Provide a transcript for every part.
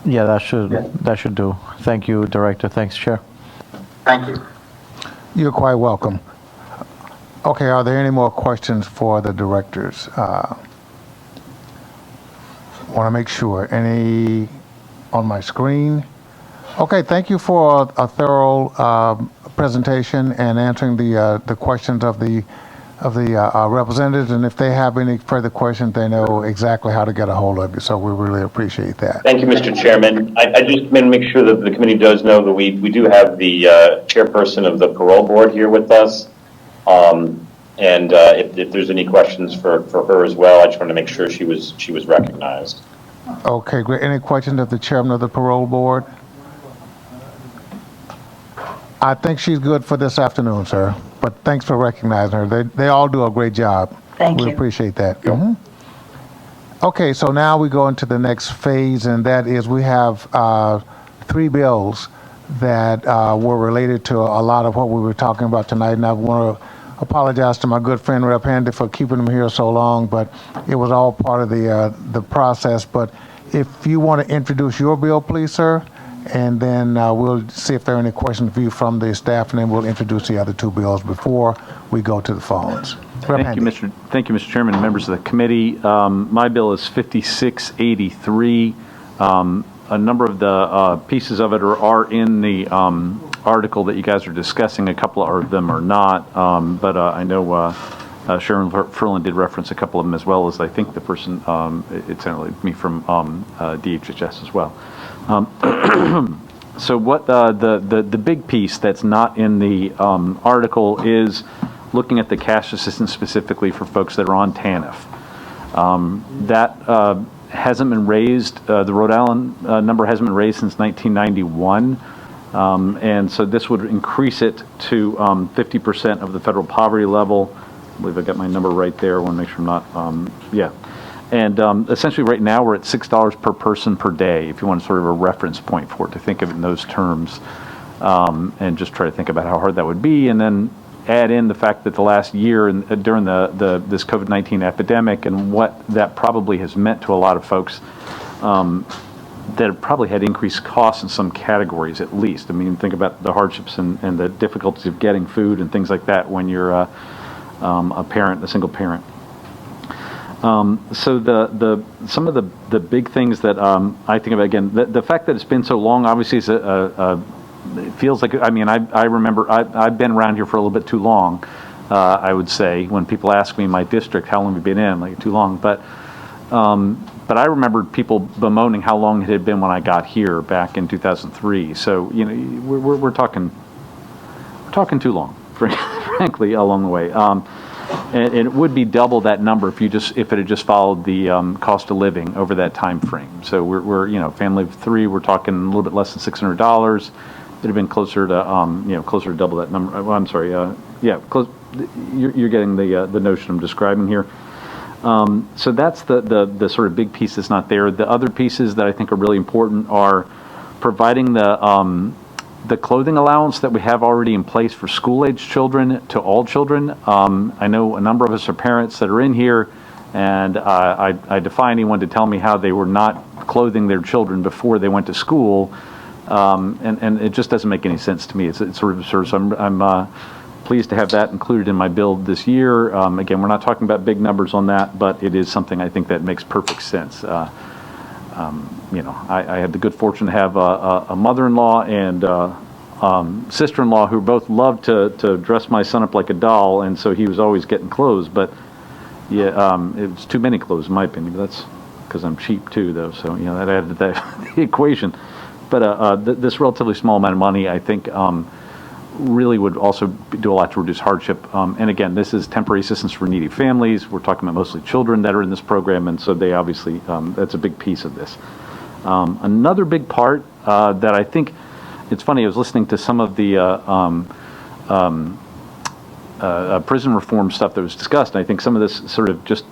Yeah, that should do. Thank you, Director. Thanks, Chair. Thank you. You're quite welcome. Okay, are there any more questions for the directors? Want to make sure. Any on my screen? Okay, thank you for a thorough presentation and answering the questions of the representatives. And if they have any further questions, they know exactly how to get a hold of you. So we really appreciate that. Thank you, Mr. Chairman. I just want to make sure that the committee does know that we do have the chairperson of the parole board here with us. If there's any questions for her as well, I just want to make sure she was recognized. Okay, great. Any questions of the chairman of the parole board? I think she's good for this afternoon, sir. But thanks for recognizing her. They all do a great job. Thank you. We appreciate that. Okay, so now we go into the next phase, and that is we have 3 bills that were related to a lot of what we were talking about tonight. And I want to apologize to my good friend Rep. Handy for keeping him here so long, but it was all part of the process. But if you want to introduce your bill, please, sir, and then we'll see if there are any questions for you from the staff, and then we'll introduce the other 2 bills before we go to the phones. Thank you, Mr. Chairman, members of the committee. My bill is 5683. A number of the pieces of it are in the article that you guys are discussing. A couple of them are not, but I know Sharon Ferland did reference a couple of them, as well as I think the person, it sounded like me from DHHS as well. So what the big piece that's not in the article is looking at the cash assistance specifically for folks that are on TANF. That hasn't been raised. The Rhode Island number hasn't been raised since 1991. And so this would increase it to 50% of the federal poverty level. I believe I got my number right there. I want to make sure I'm not, yeah. And essentially right now we're at $6 per person per day, if you want sort of a reference point for it, to think of it in those terms, and just try to think about how hard that would be, and then add in the fact that the last year during this COVID-19 epidemic and what that probably has meant to a lot of folks that have probably had increased costs in some categories at least. I mean, think about the hardships and the difficulties of getting food and things like that when you're a parent, a single parent. So some of the big things that I think about, again, the fact that it's been so long obviously is it feels like, I mean, I remember I've been around here for a little bit too long, I would say, when people ask me in my district how long we've been in, like too long, but I remember people bemoaning how long it had been when I got here back in 2003. So, you know, we're talking too long, frankly, along the way. And it would be double that number if it had just followed the cost of living over that time frame. So we're you know, family of 3, we're talking a little bit less than $600. It'd have been closer to closer to double that number. Well, I'm sorry, yeah, close. You're getting the notion I'm describing here. So that's the sort of big piece that's not there. The other pieces that I think are really important are providing the clothing allowance that we have already in place for school-age children to all children. I know a number of us are parents that are in here, and I defy anyone to tell me how they were not clothing their children before they went to school, and it just doesn't make any sense to me. It's sort of absurd. So I'm pleased to have that included in my bill this year. Again, we're not talking about big numbers on that, but it is something I think that makes perfect sense. You know, I had the good fortune to have a mother-in-law and sister-in-law who both loved to dress my son up like a doll, and so he was always getting clothes. But yeah, it was too many clothes in my opinion. But that's because I'm cheap too, though. So you know, that added to the equation. But this relatively small amount of money, I think, really would also do a lot to reduce hardship. And again, this is temporary assistance for needy families. We're talking about mostly children that are in this program, and so they obviously, that's a big piece of this. Another big part that I think, it's funny, I was listening to some of the prison reform stuff that was discussed, and I think some of this sort of just,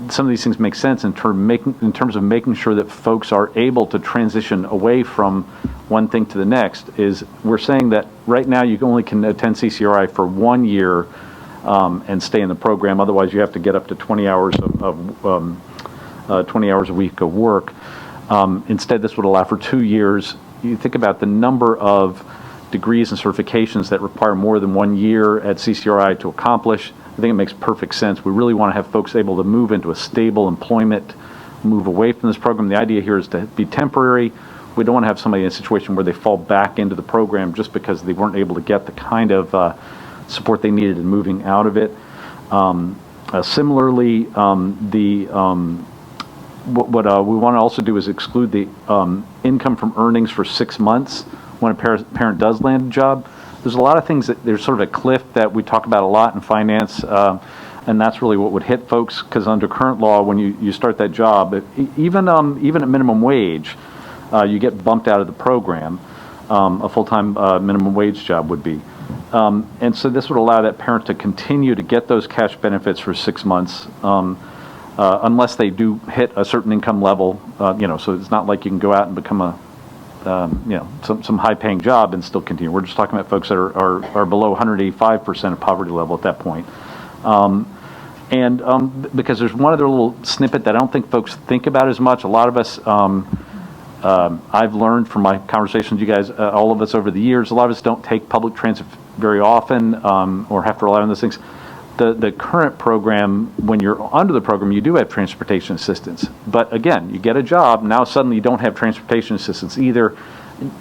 some of these things make sense in terms of making sure that folks are able to transition away from one thing to the next. Is we're saying that right now you only can attend CCRI for 1 year and stay in the program. Otherwise, you have to get up to 20 hours of 20 hours a week of work. Instead, this would allow for 2 years. You think about the number of degrees and certifications that require more than 1 year at CCRI to accomplish. I think it makes perfect sense. We really want to have folks able to move into a stable employment, move away from this program. The idea here is to be temporary. We don't want to have somebody in a situation where they fall back into the program just because they weren't able to get the kind of support they needed in moving out of it. Similarly, what we want to also do is exclude the income from earnings for 6 months when a parent does land a job. There's a lot of things that there's sort of a cliff that we talk about a lot in finance, and that's really what would hit folks, because under current law, when you start that job, even at minimum wage, you get bumped out of the program. A full-time minimum wage job would be. And so this would allow that parent to continue to get those cash benefits for 6 months, unless they do hit a certain income level. So it's not like you can go out and become some high-paying job and still continue. We're just talking about folks that are below 185% of poverty level at that point. Because there's one other little snippet that I don't think folks think about as much. A lot of us, I've learned from my conversations with you guys, all of us over the years, a lot of us don't take public transit very often or have to rely on those things. The current program, when you're under the program, you do have transportation assistance. But again, you get a job, now suddenly you don't have transportation assistance either.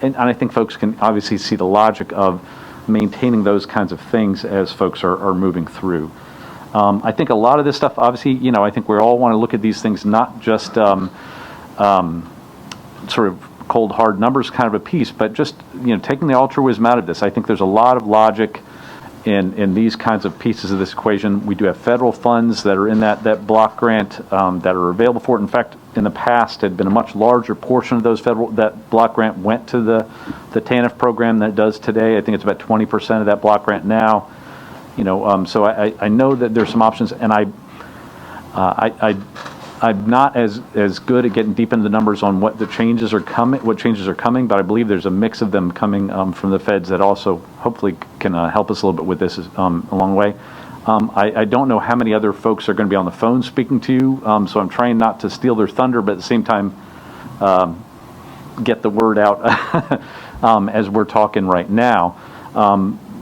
And I think folks can obviously see the logic of maintaining those kinds of things as folks are moving through. I think a lot of this stuff, obviously, I think we all want to look at these things, not just sort of cold, hard numbers kind of a piece, but just, taking the altruism out of this. I think there's a lot of logic in these kinds of pieces of this equation. We do have federal funds that are in that block grant that are available for it. In fact, in the past, had been a much larger portion of that block grant went to the TANF program than it does today. I think it's about 20% of that block grant now. So I know that there's some options, and I'm not as good at getting deep into the numbers on what changes are coming, but I believe there's a mix of them coming from the feds that also hopefully can help us a little bit with this along the way. I don't know how many other folks are going to be on the phone speaking to you, so I'm trying not to steal their thunder, but at the same time get the word out as we're talking right now.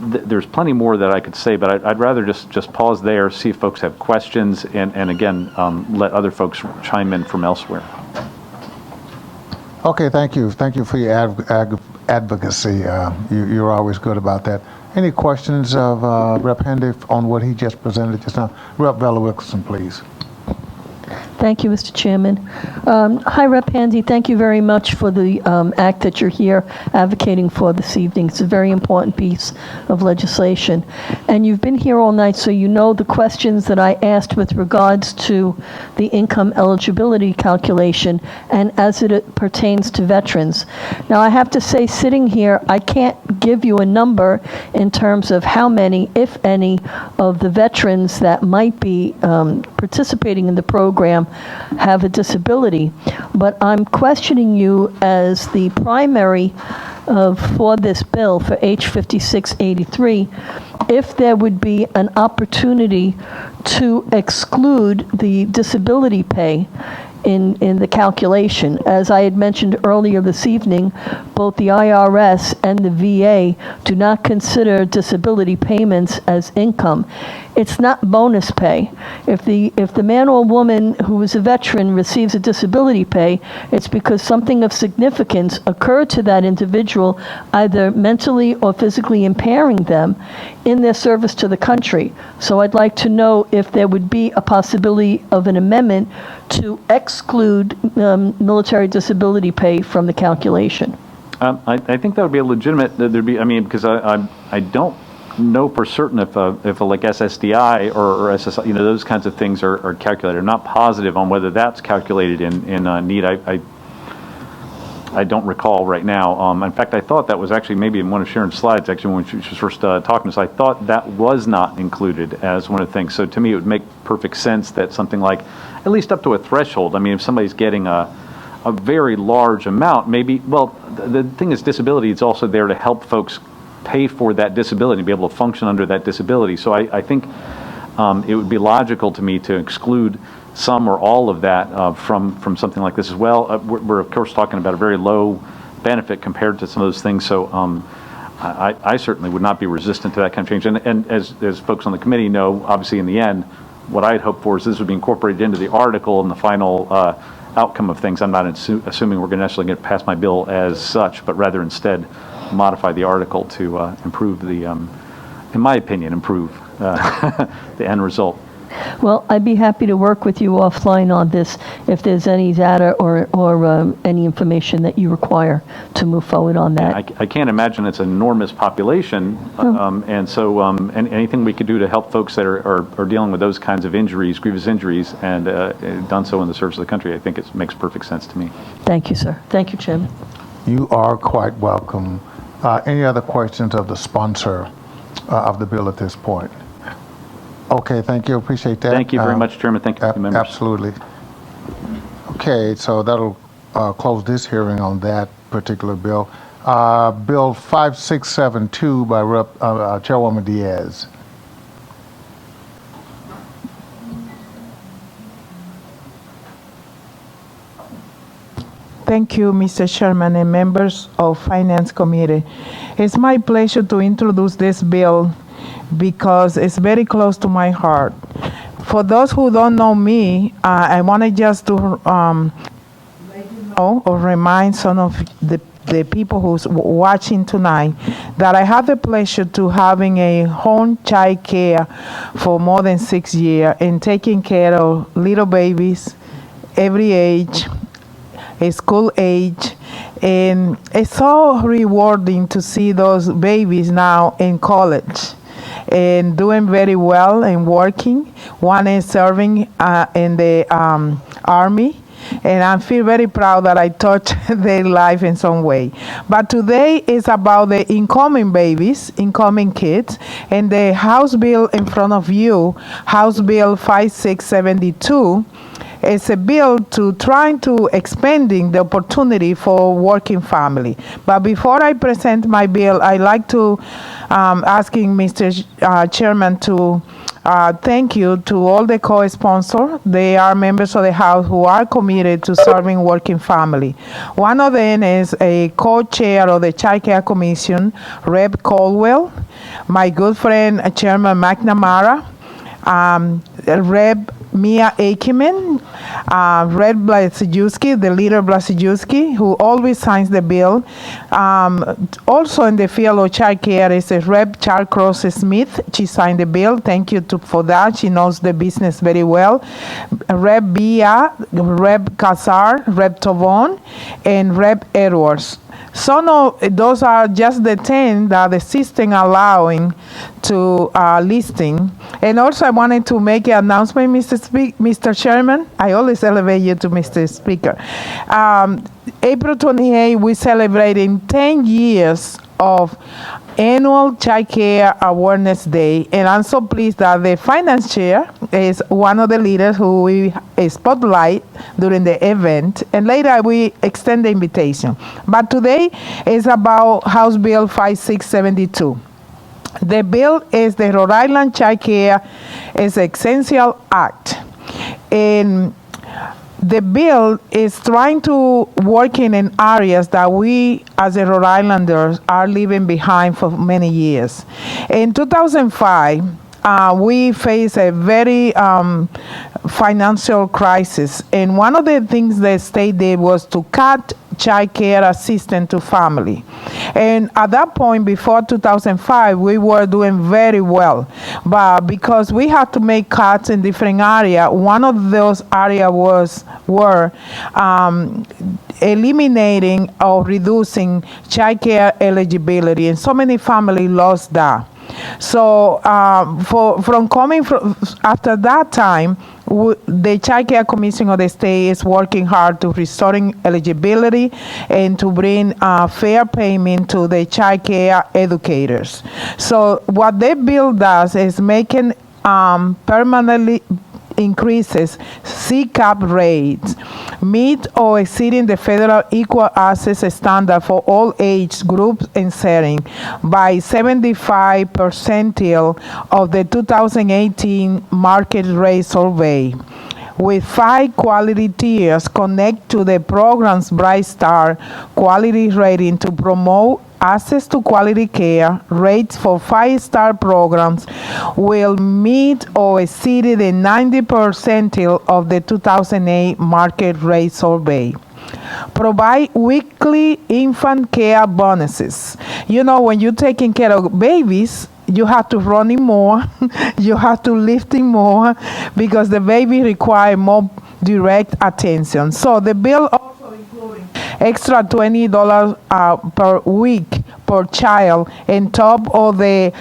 There's plenty more that I could say, but I'd rather just pause there, see if folks have questions, and again, let other folks chime in from elsewhere. Okay, thank you. Thank you for your advocacy. You're always good about that. Any questions of Rep. Handy on what he just presented just now? Rep. Vella Wilkerson, please. Thank you, Mr. Chairman. Hi, Rep. Handy. Thank you very much for the act that you're here advocating for this evening. It's a very important piece of legislation. And you've been here all night, so you know the questions that I asked with regards to the income eligibility calculation and as it pertains to veterans. Now, I have to say, sitting here, I can't give you a number in terms of how many, if any, of the veterans that might be participating in the program have a disability, but I'm questioning you as the primary for this bill for H5683, if there would be an opportunity to exclude the disability pay in the calculation. As I had mentioned earlier this evening, both the IRS and the VA do not consider disability payments as income. It's not bonus pay. If the man or woman who is a veteran receives a disability pay, it's because something of significance occurred to that individual, either mentally or physically impairing them in their service to the country. So I'd like to know if there would be a possibility of an amendment to exclude military disability pay from the calculation. I think that would be a legitimate. Because I don't know for certain if like SSDI or SSI, those kinds of things are calculated. I'm not positive on whether that's calculated in need. I don't recall right now. In fact, I thought that was actually maybe in one of Sharon's slides, actually, when she was first talking to us. I thought that was not included as one of the things. So to me, it would make perfect sense that something like, at least up to a threshold, if somebody's getting a very large amount, maybe, the thing is, disability is also there to help folks pay for that disability and be able to function under that disability. So I think it would be logical to me to exclude some or all of that from something like this as well. We're of course talking about a very low benefit compared to some of those things. So I certainly would not be resistant to that kind of change. And as folks on the committee know, obviously in the end, what I'd hope for is this would be incorporated into the article and the final outcome of things. I'm not assuming we're going to necessarily get past my bill as such, but rather instead modify the article to improve the, in my opinion, improve the end result. Well, I'd be happy to work with you offline on this if there's any data or any information that you require to move forward on that. I can't imagine it's an enormous population, and so and anything we could do to help folks that are dealing with those kinds of injuries, grievous injuries, and done so in the service of the country, I think it makes perfect sense to me. Thank you, sir. Thank you, Chairman. You are quite welcome. Any other questions of the sponsor of the bill at this point? Okay, thank you. Appreciate that. Thank you very much, Chairman. Thank you to the members. Absolutely. Okay, so that'll close this hearing on that particular bill. Bill 5672 by Chairwoman Diaz. Thank you, Mr. Chairman and members of Finance Committee. It's my pleasure to introduce this bill because it's very close to my heart. For those who don't know me, I wanted just to let you know or remind some of the people who's watching tonight that I have the pleasure to having a home child care for more than 6 years and taking care of little babies, every age, school age, and it's so rewarding to see those babies now in college and doing very well and working. One is serving in the Army, and I feel very proud that I touched their life in some way. But today is about the incoming babies, incoming kids, and the House bill in front of you, House Bill 5672, is a bill to trying to expanding the opportunity for working family. But before I present my bill, I like to asking Mr. Chairman to thank you to all the co-sponsors. They are members of the House who are committed to serving working family. One of them is a co-chair of the Child Care Commission, Rep. Caldwell, my good friend Chairman McNamara, Rep. Mia Ackerman, Red Blasijewski, the leader Blasijewski, who always signs the bill. Also in the field of child care is Rep. Charles Cross Smith. She signed the bill. Thank you for that. She knows the business very well. Rep. Bia, Rep. Kazar, Rep. Tovon, and Rep. Edwards. So those are just the 10 that the system allowing to listing. And also I wanted to make an announcement, Mr. Chairman. I always elevate you to Mr. Speaker. April 28, we're celebrating 10 years of annual Child Care Awareness Day, and I'm so pleased that the finance chair is one of the leaders who we spotlight during the event, and later we extend the invitation. But today is about House Bill 5672. The bill is the Rhode Island Child Care is Essential Act, and the bill is trying to work in areas that we as a Rhode Islanders are leaving behind for many years. In 2005, we faced a very financial crisis, and one of the things the state did was to cut child care assistance to family. And at that point, before 2005, we were doing very well. But because we had to make cuts in different areas, one of those areas were eliminating or reducing child care eligibility, and so many families lost that. So after that time, the Child Care Commission of the state is working hard to restoring eligibility and to bring fair payment to the child care educators. So what the bill does is making permanently increases C-cap rates, meet or exceeding the federal equal access standard for all age groups and setting by 75 percentile of the 2018 market rate survey. with 5 quality tiers connect to the program's Bright Star quality rating to promote access to quality care. Rates for 5-star programs will meet or exceed the 90th percentile of the 2008 market rate survey. Provide weekly infant care bonuses. You know, when you're taking care of babies, you have to running more, you have to lifting more, because the baby require more direct attention. So the bill also including extra $20 per week per child on top of the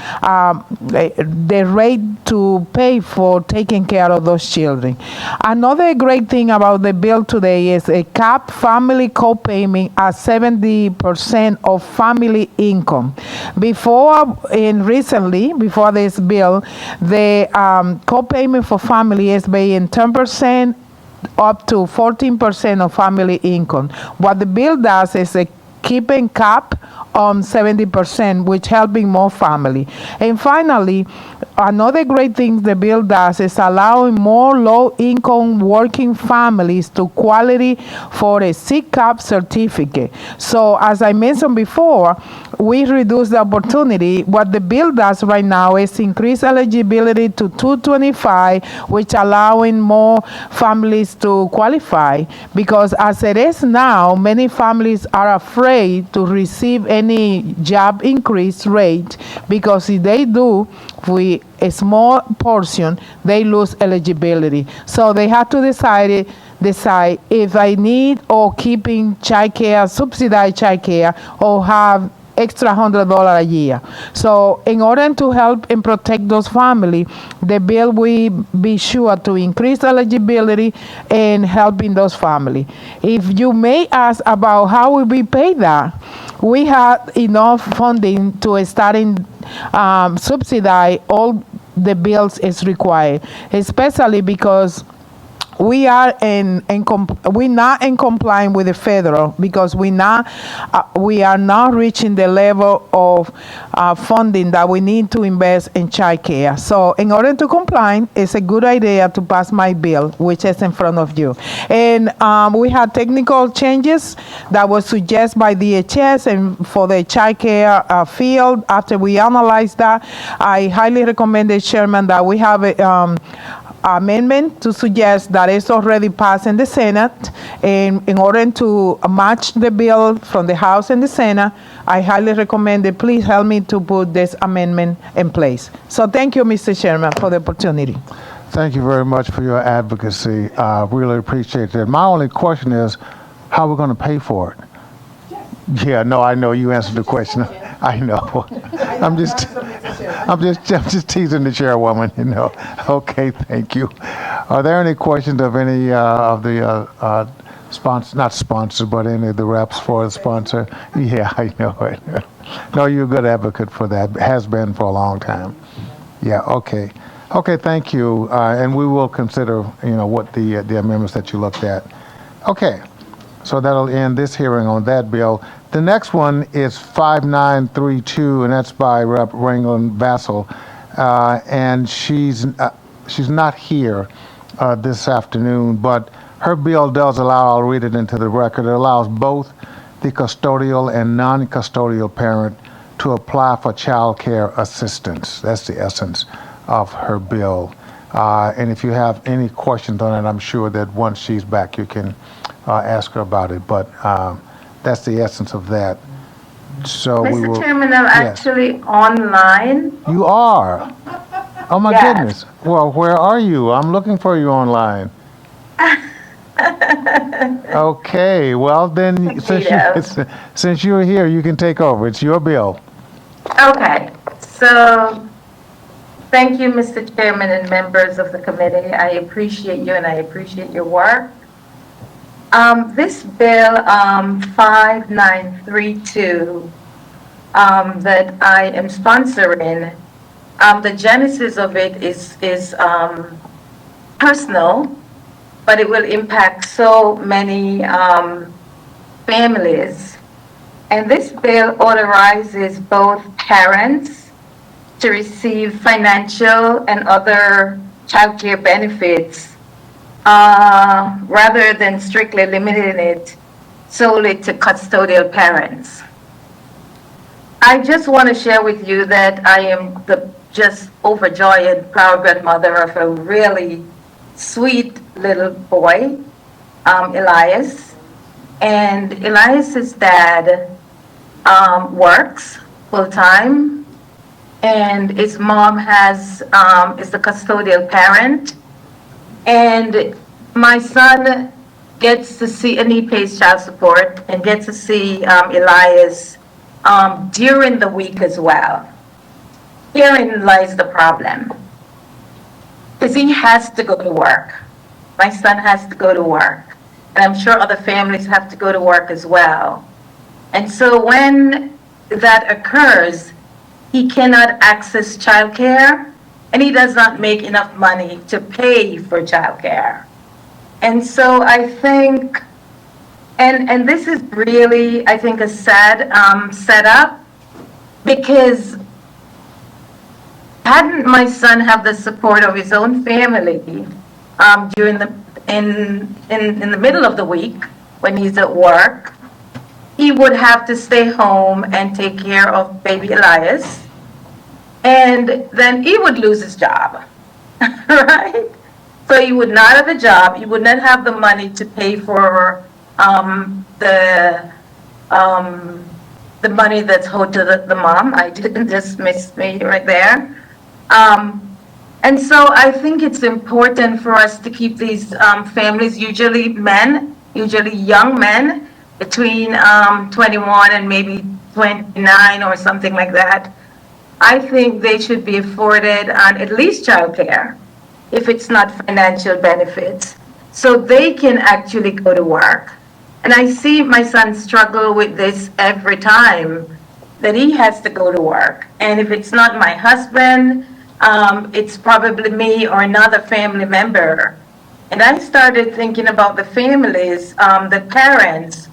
rate to pay for taking care of those children. Another great thing about the bill today is a cap family co-payment at 70% of family income. Before this bill, the co-payment for family is paying 10% up to 14% of family income. What the bill does is keeping cap on 70%, which helping more family. And finally, another great thing the bill does is allowing more low-income working families to qualify for a CCAP certificate. So as I mentioned before, we reduce the opportunity. What the bill does right now is increase eligibility to 225, which allowing more families to qualify, because as it is now, many families are afraid to receive any job increase rate, because if they do, with a small portion, they lose eligibility. So they have to decide if I need or keeping child care, subsidized child care, or have extra $100 a year. So in order to help and protect those families, the bill will be sure to increase eligibility and helping those families. If you may ask about how will we pay that, we have enough funding to start in subsidize all the bills is required, especially because we are we're not in compliance with the federal, because we are not reaching the level of funding that we need to invest in child care. So in order to comply, it's a good idea to pass my bill, which is in front of you. And we had technical changes that was suggested by DHS and for the child care field. After we analyze that, I highly recommend the chairman that we have a amendment to suggest that it's already passed in the Senate, and in order to match the bill from the House and the Senate, I highly recommend that please help me to put this amendment in place. So thank you, Mr. Chairman, for the opportunity. Thank you very much for your advocacy. Really appreciate that. My only question is, how are we going to pay for it? Yeah, no, I know you answered the question. I know. I'm just teasing the chairwoman, you know. Okay, thank you. Are there any questions of any of the sponsors, not sponsors, but any of the reps for the sponsor? Yeah, I know it. No, you're a good advocate for that. Has been for a long time. Yeah, okay. Okay, thank you. And we will consider, you know, what the amendments that you looked at. Okay. So that'll end this hearing on that bill. The next one is 5932, and that's by Rep. Ranglin Vassal. And she's not here this afternoon, but her bill does allow, I'll read it into the record, it allows both the custodial and non-custodial parent to apply for child care assistance. That's the essence of her bill. And if you have any questions on it, I'm sure that once she's back, you can ask her about it, but that's the essence of that. So Mr. Chairman, I'm actually online. You are? Oh my Yes. goodness. Well, where are you? I'm looking for you online. Okay, well then, since you're here, you can take over. It's your bill. Okay, so thank you, Mr. Chairman and members of the committee. I appreciate you and I appreciate your work. This bill 5932 that I am sponsoring, the genesis of it is personal, but it will impact so many families. And this bill authorizes both parents to receive financial and other child care benefits rather than strictly limiting it solely to custodial parents. I just want to share with you that I am the just overjoyed, proud grandmother of a really sweet little boy, Elias. And Elias's dad works full time, and his mom is the custodial parent. And my son gets to see, and he pays child support, and gets to see Elias during the week as well. Herein lies the problem, because he has to go to work. My son has to go to work, and I'm sure other families have to go to work as well. And so when that occurs, he cannot access childcare, and he does not make enough money to pay for childcare. And so I think, and this is really, I think, a sad setup, because hadn't my son have the support of his own family during in the middle of the week when he's at work, he would have to stay home and take care of baby Elias, and then he would lose his job, right? So he would not have a job, he would not have the money to pay for the money that's owed to the mom. I didn't just miss me right there. And so I think it's important for us to keep these families, usually men, usually young men, between 21 and maybe 29 or something like that. I think they should be afforded on at least childcare, if it's not financial benefits, so they can actually go to work. And I see my son struggle with this every time that he has to go to work. And if it's not my husband, it's probably me or another family member. And I started thinking about the families, the parents,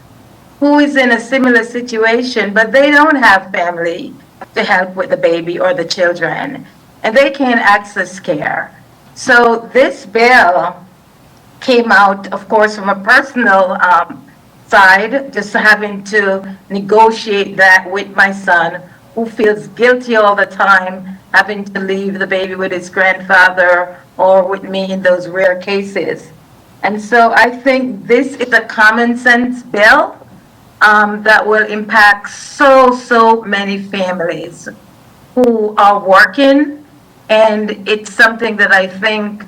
who is in a similar situation, but they don't have family to help with the baby or the children, and they can't access care. So this bill came out, of course, from a personal side, just having to negotiate that with my son, who feels guilty all the time, having to leave the baby with his grandfather or with me in those rare cases. And so I think this is a common sense bill that will impact so many families who are working, and it's something that I think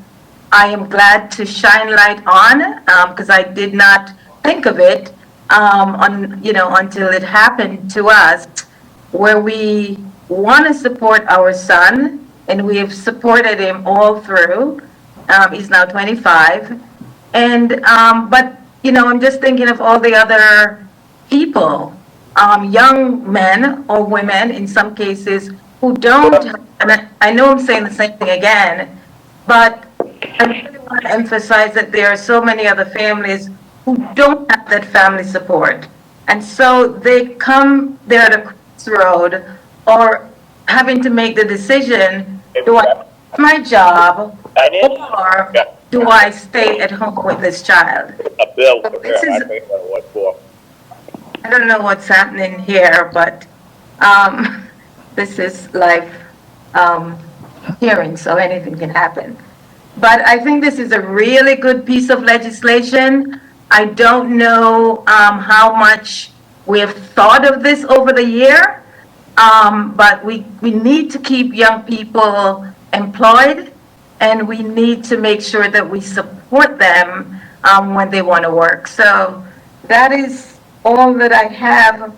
I am glad to shine light on, because I did not think of it until it happened to us, where we want to support our son, and we have supported him all through. He's now 25, and but I'm just thinking of all the other people, young men or women in some cases, who don't, and I know I'm saying the same thing again, but I really want to emphasize that there are so many other families who don't have that family support. And so they're at a crossroad, or having to make the decision, do I quit my job, or do I stay at home with this child? A bill for This her, is- I think what for. I don't know what's happening here, but this is live hearing, so anything can happen. But I think this is a really good piece of legislation. I don't know how much we have thought of this over the year, but we need to keep young people employed, and we need to make sure that we support them when they want to work. So that is all that I have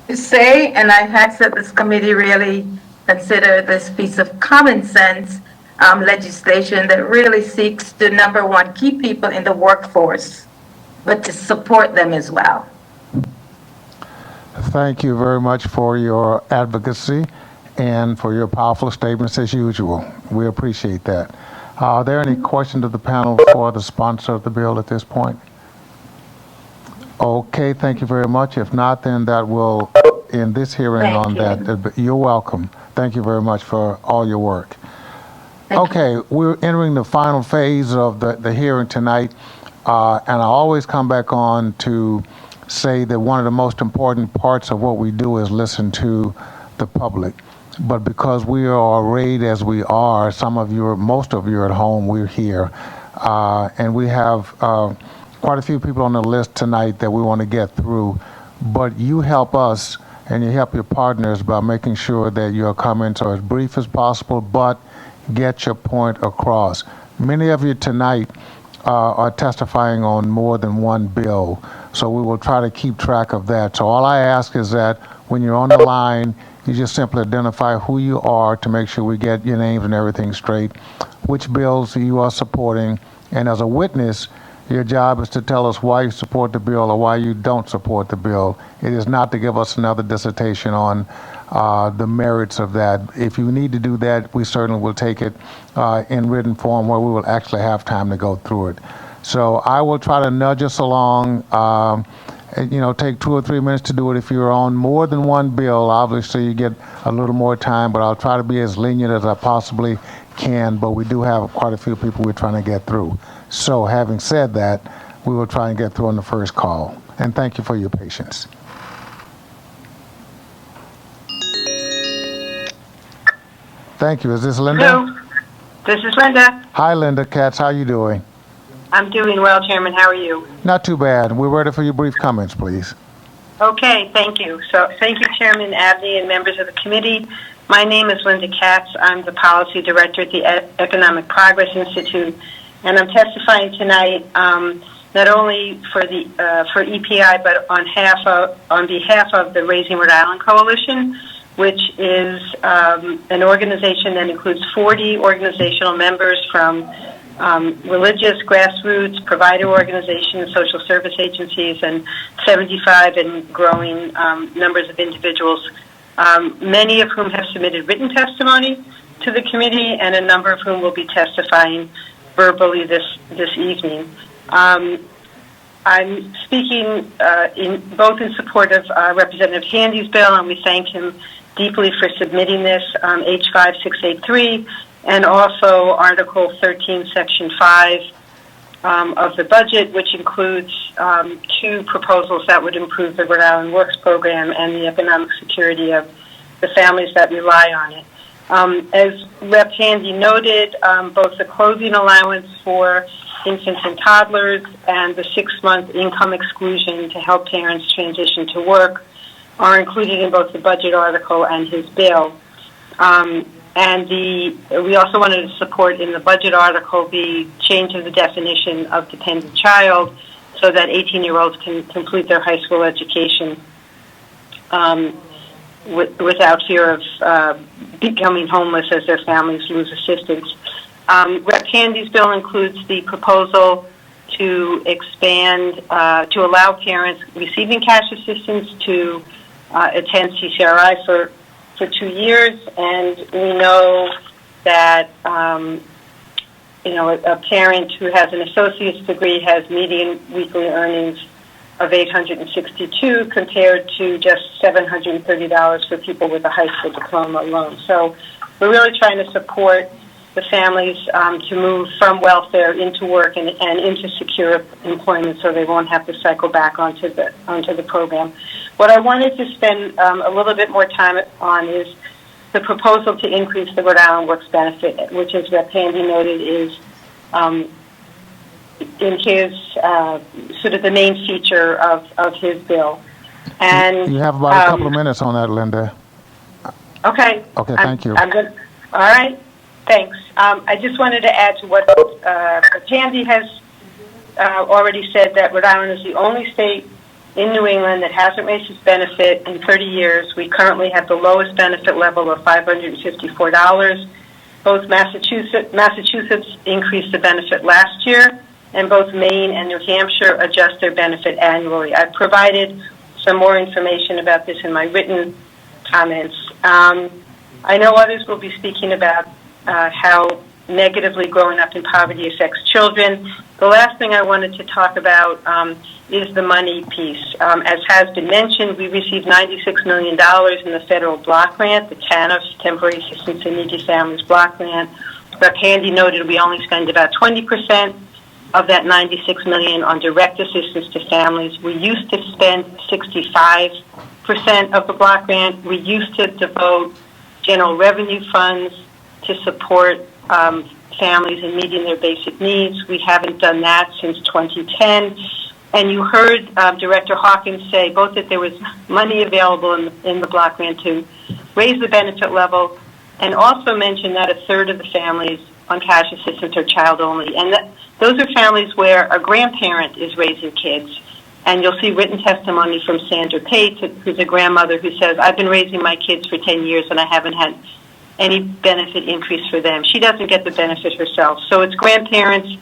to say, and I ask that this committee really consider this piece of common sense legislation that really seeks to, number one, keep people in the workforce, but to support them as well. Thank you very much for your advocacy and for your powerful statements as usual. We appreciate that. Are there any questions of the panel for the sponsor of the bill at this point? Okay, thank you very much. If not, then that will end this hearing Thank on you. that. You're welcome. Thank you very much for all your work. Okay, we're entering the final phase of the hearing tonight, and I always come back on to say that one of the most important parts of what we do is listen to the public. But because we are arrayed as we are, most of you are at home, we're here, and we have quite a few people on the list tonight that we want to get through. But you help us and you help your partners by making sure that your comments are as brief as possible, but get your point across. Many of you tonight are testifying on more than one bill, so we will try to keep track of that. So all I ask is that when you're on the line, you just simply identify who you are to make sure we get your names and everything straight, which bills you are supporting, and as a witness, your job is to tell us why you support the bill or why you don't support the bill. It is not to give us another dissertation on the merits of that. If you need to do that, we certainly will take it in written form where we will actually have time to go through it. So I will try to nudge us along. Take 2 or 3 minutes to do it. If you're on more than one bill, obviously you get a little more time, but I'll try to be as lenient as I possibly can, but we do have quite a few people we're trying to get through. So having said that, we will try and get through on the first call. And thank you for your patience. Thank you. Is this Linda? Hello, this is Linda. Hi, Linda. Katz, how you doing? I'm doing well, Chairman. How are you? Not too bad. We're ready for your brief comments, please. Okay, thank you. So thank you, Chairman Abney and members of the committee. My name is Linda Katz. I'm the Policy Director at the Economic Progress Institute, and I'm testifying tonight not only for EPI, but on behalf of the Raising Rhode Island Coalition, which is an organization that includes 40 organizational members from religious, grassroots, provider organizations, social service agencies, and 75 and growing numbers of individuals, many of whom have submitted written testimony to the committee, and a number of whom will be testifying verbally this evening. I'm speaking both in support of Representative Handy's bill, and we thank him deeply for submitting this, H5683, and also Article 13, Section 5 of the budget, which includes 2 proposals that would improve the Rhode Island Works program and the economic security of the families that rely on it. As Rep. Handy noted, both the clothing allowance for infants and toddlers and the 6-month income exclusion to help parents transition to work are included in both the budget article and his bill. We also wanted to support in the budget article the change of the definition of dependent child so that 18-year-olds can complete their high school education without fear of becoming homeless as their families lose assistance. Rep. Handy's bill includes the proposal to expand, to allow parents receiving cash assistance to attend CCRI for 2 years, and we know that a parent who has an associate's degree has median weekly earnings of $862 compared to just $730 for people with a high school diploma alone. So we're really trying to support the families to move from welfare into work and into secure employment, so they won't have to cycle back onto the program. What I wanted to spend a little bit more time on is the proposal to increase the Rhode Island Works benefit, which, as Rep. Handy noted, is in his sort of the main feature of his bill. And you have about a couple of minutes on that, Linda. Okay. Okay, thank you. I'm good. All right. Thanks. I just wanted to add to what Handy has already said, that Rhode Island is the only state in New England that hasn't raised its benefit in 30 years. We currently have the lowest benefit level of $554. Both Massachusetts increased the benefit last year, and both Maine and New Hampshire adjust their benefit annually. I've provided some more information about this in my written comments. I know others will be speaking about how negatively growing up in poverty affects children. The last thing I wanted to talk about is the money piece. As has been mentioned, we received $96 million in the federal block grant, the TANF, Temporary Assistance in Needy Families Block Grant, Rep. Handy noted we only spend about 20% of that $96 million on direct assistance to families. We used to spend 65% of the block grant. We used to devote general revenue funds to support families in meeting their basic needs. We haven't done that since 2010. And you heard Director Hawkins say both that there was money available in the block grant to raise the benefit level, and also mention that a third of the families on cash assistance are child only. And those are families where a grandparent is raising kids. And you'll see written testimony from Sandra Pate, who's a grandmother who says, I've been raising my kids for 10 years and I haven't had any benefit increase for them. She doesn't get the benefit herself. So it's grandparents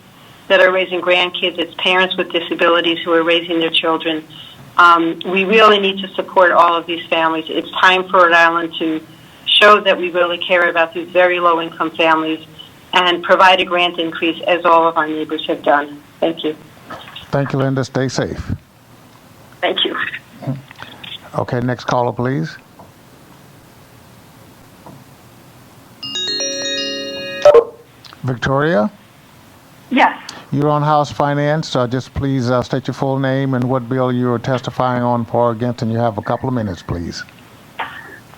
that are raising grandkids. It's parents with disabilities who are raising their children. We really need to support all of these families. It's time for Rhode Island to show that we really care about these very low-income families and provide a grant increase as all of our neighbors have done. Thank you. Thank you, Linda. Stay safe. Thank you. Okay, next caller, please. Victoria, Yes. you're on House Finance. Just please state your full name and what bill you are testifying on for or against, and you have a couple of minutes, please.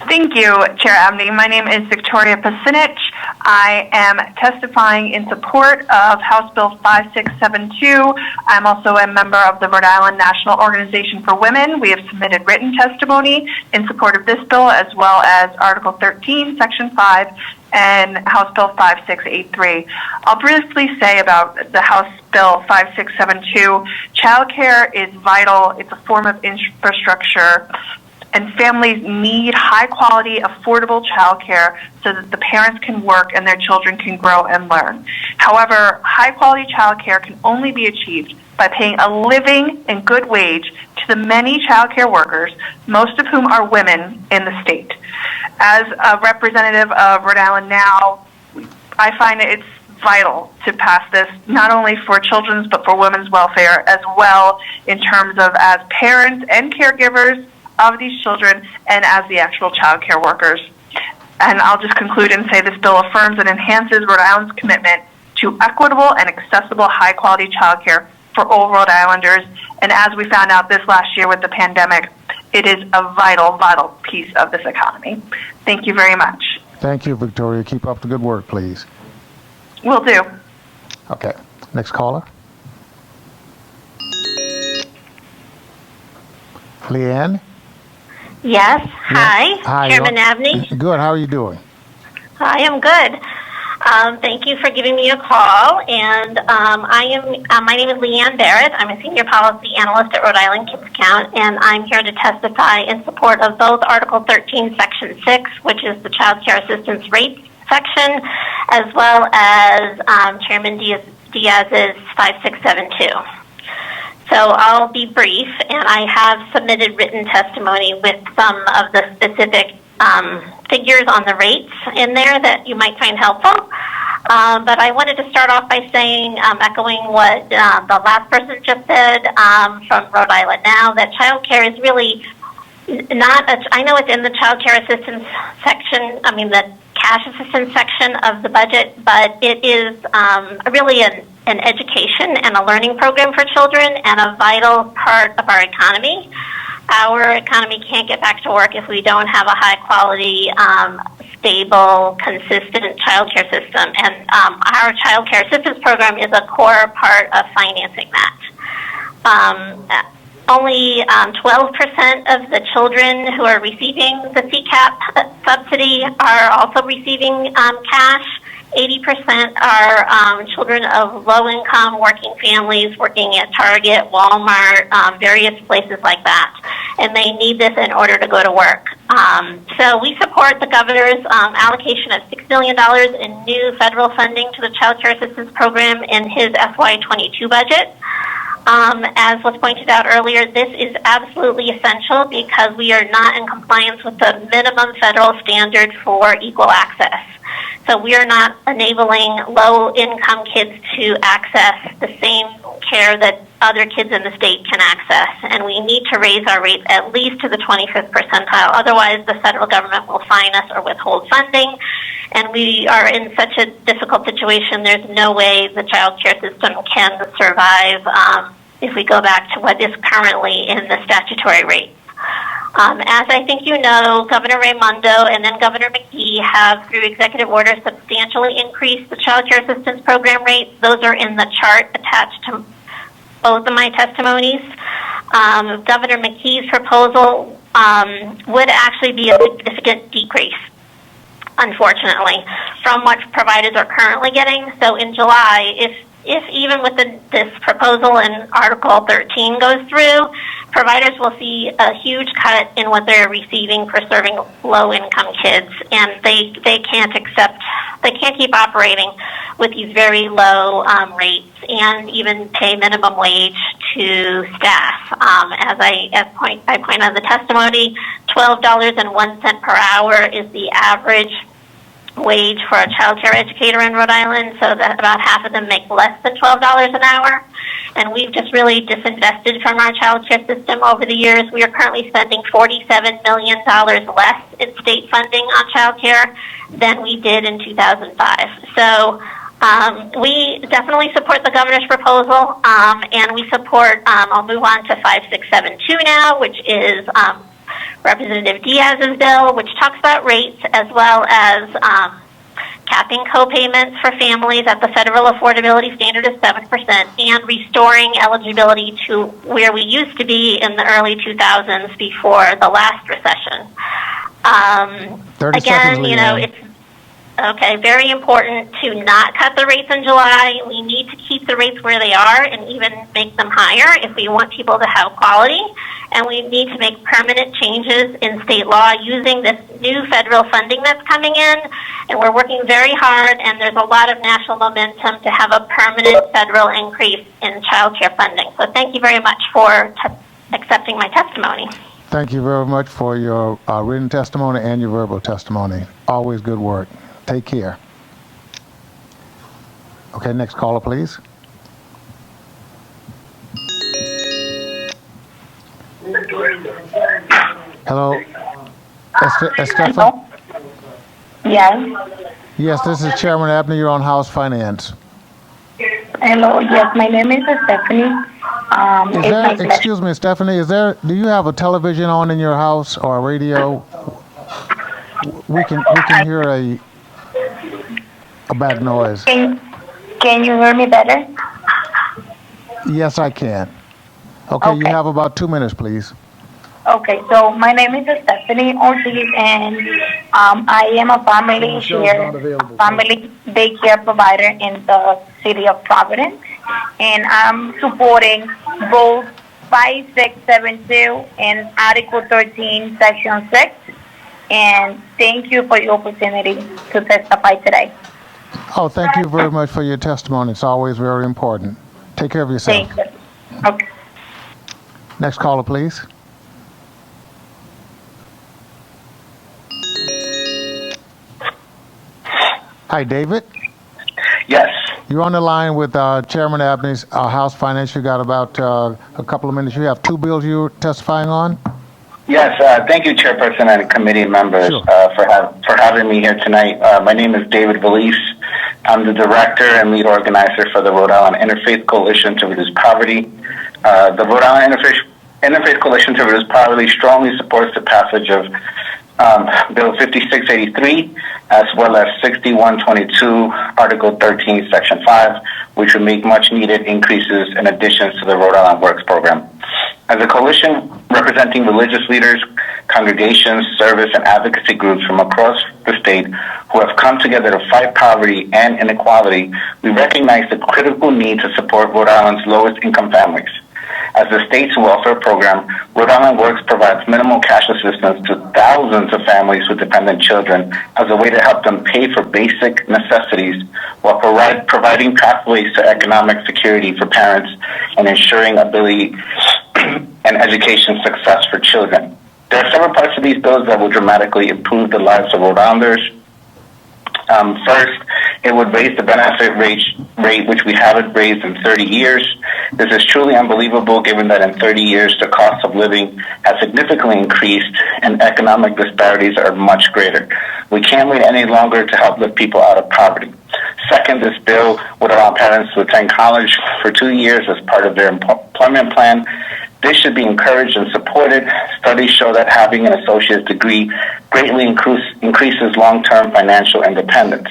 Thank you, Chair Abney. My name is Victoria Pacinic. I am testifying in support of House Bill 5672. I'm also a member of the Rhode Island National Organization for Women. We have submitted written testimony in support of this bill, as well as Article 13, Section 5, and House Bill 5683. I'll briefly say about the House Bill 5672. Childcare is vital. It's a form of infrastructure, and families need high-quality, affordable childcare so that the parents can work and their children can grow and learn. However, high-quality childcare can only be achieved by paying a living and good wage to the many childcare workers, most of whom are women in the state. As a representative of Rhode Island Now, I find it's vital to pass this, not only for children's but for women's welfare as well, in terms of as parents and caregivers of these children and as the actual child care workers. And I'll just conclude and say this bill affirms and enhances Rhode Island's commitment to equitable and accessible high-quality child care for all Rhode Islanders. And as we found out this last year with the pandemic, it is a vital, vital piece of this economy. Thank you very much. Thank you, Victoria. Keep up the good work, please. Will do. Okay, next caller. Leanne? Yes. Hi. Hi. Chairman Abney. Good. How are you doing? I am good. Thank you for giving me a call. And my name is Leanne Barrett. I'm a senior policy analyst at Rhode Island Kids Count, and I'm here to testify in support of both Article 13, Section 6, which is the child care assistance rates section, as well as Chairman Diaz's 5672. So I'll be brief, and I have submitted written testimony with some of the specific figures on the rates in there that you might find helpful. But I wanted to start off by saying, echoing what the last person just said from Rhode Island Now, that child care is really not, I know it's in the child care assistance section, the cash assistance section of the budget, but it is really an education and a learning program for children and a vital part of our economy. Our economy can't get back to work if we don't have a high-quality, stable, consistent child care system. And our child care assistance program is a core part of financing that. Only 12% of the children who are receiving the CCAP subsidy are also receiving cash. 80% are children of low-income working families working at Target, Walmart, various places like that. And they need this in order to go to work. So we support the governor's allocation of $6 million in new federal funding to the Child Care Assistance Program in his FY22 budget. As was pointed out earlier, this is absolutely essential because we are not in compliance with the minimum federal standard for equal access. So we are not enabling low-income kids to access the same care that other kids in the state can access. And we need to raise our rates at least to the 25th percentile. Otherwise, the federal government will fine us or withhold funding. And we are in such a difficult situation, there's no way the child care system can survive if we go back to what is currently in the statutory rate. As I think you know, Governor Raimondo and then Governor McGee have, through executive order, substantially increased the child care assistance program rates. Those are in the chart attached to both of my testimonies. Governor McGee's proposal would actually be a significant decrease, unfortunately, from what providers are currently getting. So in July, if even with this proposal and Article 13 goes through, providers will see a huge cut in what they're receiving for serving low-income kids, and they can't keep operating with these very low rates and even pay minimum wage to staff. As I point out in the testimony, $12.01 per hour is the average wage for a child care educator in Rhode Island, so that about half of them make less than $12 an hour. And we've just really disinvested from our child care system over the years. We are currently spending $47 million less in state funding on child care than we did in 2005. So we definitely support the governor's proposal, and we support, I'll move on to 5672 now, which is Representative Diaz's bill, which talks about rates as well as capping co-payments for families at the federal affordability standard of 7% and restoring eligibility to where we used to be in the early 2000s before the last recession. 30 again, seconds, you know, it's okay, very important to not cut the rates in July. We need to keep the rates where they are and even make them higher if we want people to have quality. And we need to make permanent changes in state law using this new federal funding that's coming in. And we're working very hard, and there's a lot of national momentum to have a permanent federal increase in child care funding. So thank you very much for accepting my testimony. Thank you very much for your written testimony and your verbal testimony. Always good work. Take care. Okay, next caller, please. Hello, Estefan? Yes. Yes, this is Chairman Abner. You're on House Finance. Hello. Yes, my name is Stephanie. Excuse me, Stephanie, do you have a television on in your house or a radio? We can hear a bad noise. Can you hear me better? Yes, I can. Okay, you have about 2 minutes, please. Okay, so my name is Stephanie Ortiz, and I am a family daycare provider in the city of Providence, and I'm supporting both 5672 and Article 13, Section 6, and thank you for the opportunity to testify today. Oh, thank you very much for your testimony. It's always very important. Take care of yourself. Thank you. Okay. Next caller, please. Hi, David. Yes. You're on the line with Chairman Abney's House Finance. You got about a couple of minutes. You have two bills you're testifying on? Yes. Thank you, Chairperson and committee members, for having me here tonight. My name is David Valise. I'm the director and lead organizer for the Rhode Island Interfaith Coalition to Reduce Poverty. The Rhode Island Interfaith Coalition to Reduce Poverty strongly supports the passage of Bill 5683 as well as 6122, Article 13, Section 5, which would make much needed increases and additions to the Rhode Island Works program. As a coalition representing religious leaders, congregations, service, and advocacy groups from across the state who have come together to fight poverty and inequality, we recognize the critical need to support Rhode Island's lowest income families. As the state's welfare program, Rhode Island Works provides minimal cash assistance to thousands of families with dependent children as a way to help them pay for basic necessities while providing pathways to economic security for parents and ensuring ability and education success for children. There are several parts of these bills that will dramatically improve the lives of Rhode Islanders. First, It would raise the benefit rate, which we haven't raised in 30 years. This is truly unbelievable given that in 30 years the cost of living has significantly increased and economic disparities are much greater. We can't wait any longer to help lift people out of poverty. Second, this bill would allow parents to attend college for 2 years as part of their employment plan. This should be encouraged and supported. Studies show that having an associate's degree greatly increases long-term financial independence.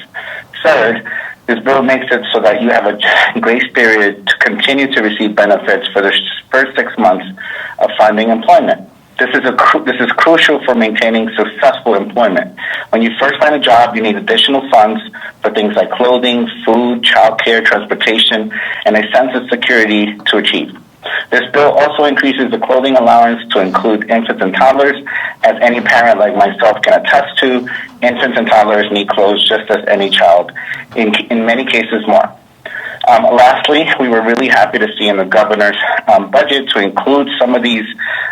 Third, this bill makes it so that you have a grace period to continue to receive benefits for the first 6 months of finding employment. This is crucial for maintaining successful employment. When you first find a job, you need additional funds for things like clothing, food, childcare, transportation, and a sense of security to achieve. This bill also increases the clothing allowance to include infants and toddlers. As any parent like myself can attest to, infants and toddlers need clothes just as any child, in many cases more. Lastly, we were really happy to see in the governor's budget to include some of these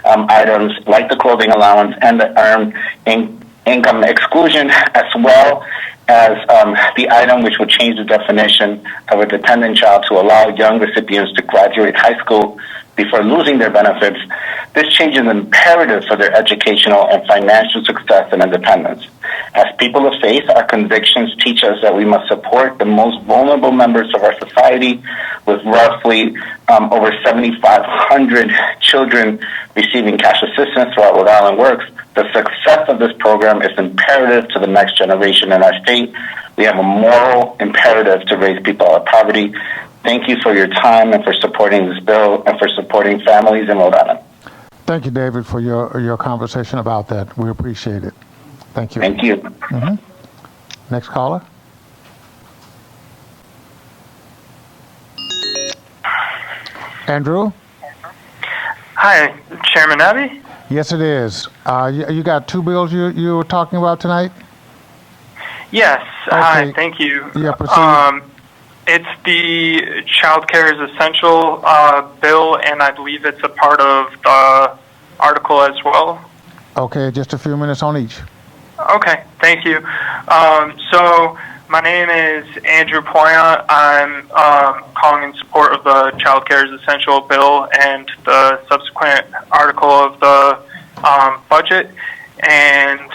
items like the clothing allowance and the earned income exclusion, as well as the item which would change the definition of a dependent child to allow young recipients to graduate high school before losing their benefits. This change is imperative for their educational and financial success and independence. As people of faith, our convictions teach us that we must support the most vulnerable members of our society, with roughly over 7,500 children receiving cash assistance throughout Rhode Island Works. The success of this program is imperative to the next generation in our state. We have a moral imperative to raise people out of poverty. Thank you for your time and for supporting this bill and for supporting families in Rhode Island. Thank you, David, for your conversation about that. We appreciate it. Thank you. Thank you. Mm-hmm. Next caller. Andrew? Hi, Chairman Abbey? Yes, it is. You got 2 bills you were talking about tonight? Yes. Okay. Hi, thank you. Yeah, proceed. It's the Child Care is Essential bill, and I believe it's a part of the article as well. Okay, just a few minutes on each. Okay, thank you. So my name is Andrew Poyant. I'm calling in support of the Child Care is Essential bill and the subsequent article of the budget. And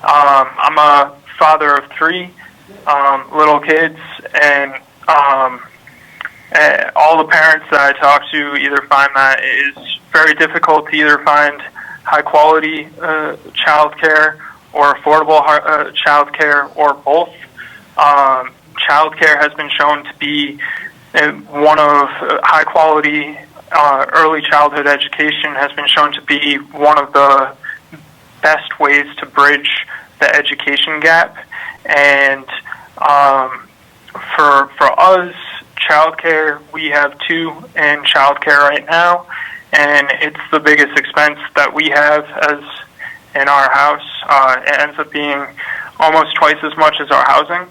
I'm a father of 3 little kids, and all the parents that I talk to either find that it is very difficult to either find high quality child care or affordable child care, or both. Child care has been shown to be one of high quality early childhood education has been shown to be one of the best ways to bridge the education gap. And for us, childcare, we have 2 in childcare right now, and it's the biggest expense that we have as in our house. It ends up being almost twice as much as our housing.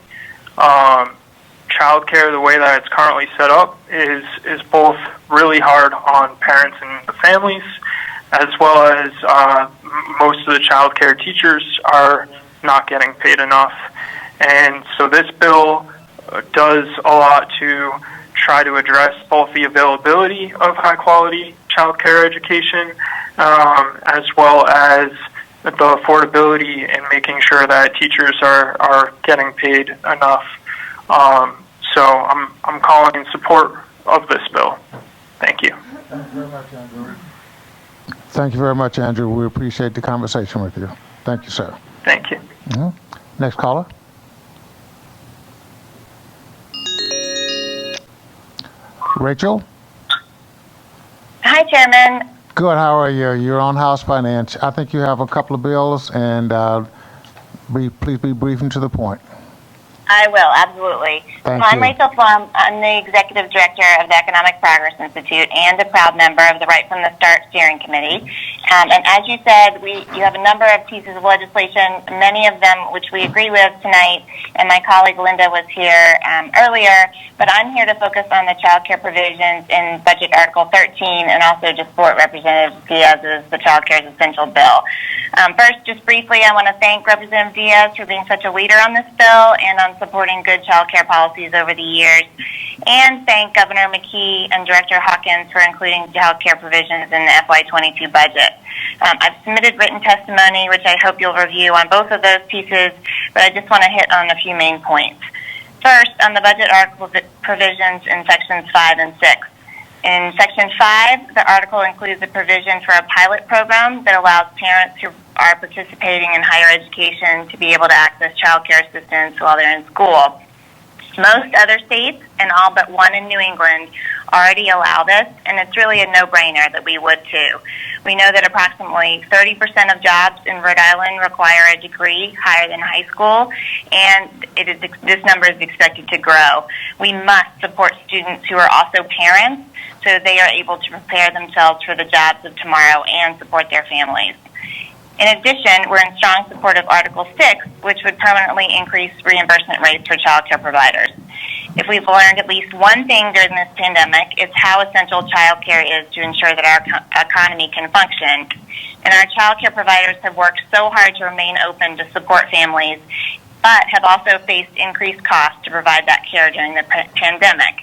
Childcare, the way that it's currently set up, is both really hard on parents and the families, as well as most of the childcare teachers are not getting paid enough. And so this bill does a lot to try to address both the availability of high-quality child care education, as well as the affordability in making sure that teachers are getting paid enough. So I'm calling in support of this bill. Thank you. Thank you very much, Andrew. Thank you very much, Andrew. We appreciate the conversation with you. Thank you, sir. Thank you. Mm-hmm. Next caller. Rachel? Hi, Chairman. Good. How are you? You're on House Finance. I think you have a couple of bills, and please be brief and to the point. I will, absolutely. I'm Rachel Plum. I'm the Executive Director of the Economic Progress Institute and a proud member of the Right from the Start Steering Committee. And as you said, you have a number of pieces of legislation, many of them which we agree with tonight, and my colleague Linda was here earlier, but I'm here to focus on the child care provisions in Budget Article 13 and also to support Representative Diaz's the Child Care is Essential bill. First, just briefly, I want to thank Representative Diaz for being such a leader on this bill and on supporting good child care policies over the years, and thank Governor McKee and Director Hawkins for including child care provisions in the FY22 budget. I've submitted written testimony, which I hope you'll review on both of those pieces, but I just want to hit on a few main points. First, on the budget article provisions in sections 5 and 6. In section 5, the article includes a provision for a pilot program that allows parents who are participating in higher education to be able to access child care assistance while they're in school. Most other states, and all but one in New England, already allow this, and it's really a no-brainer that we would too. We know that approximately 30% of jobs in Rhode Island require a degree higher than high school, and this number is expected to grow. We must support students who are also parents so they are able to prepare themselves for the jobs of tomorrow and support their families. In addition, we're in strong support of Article 6, which would permanently increase reimbursement rates for child care providers. If we've learned at least one thing during this pandemic, it's how essential child care is to ensure that our economy can function. And our child care providers have worked so hard to remain open to support families, but have also faced increased costs to provide that care during the pandemic.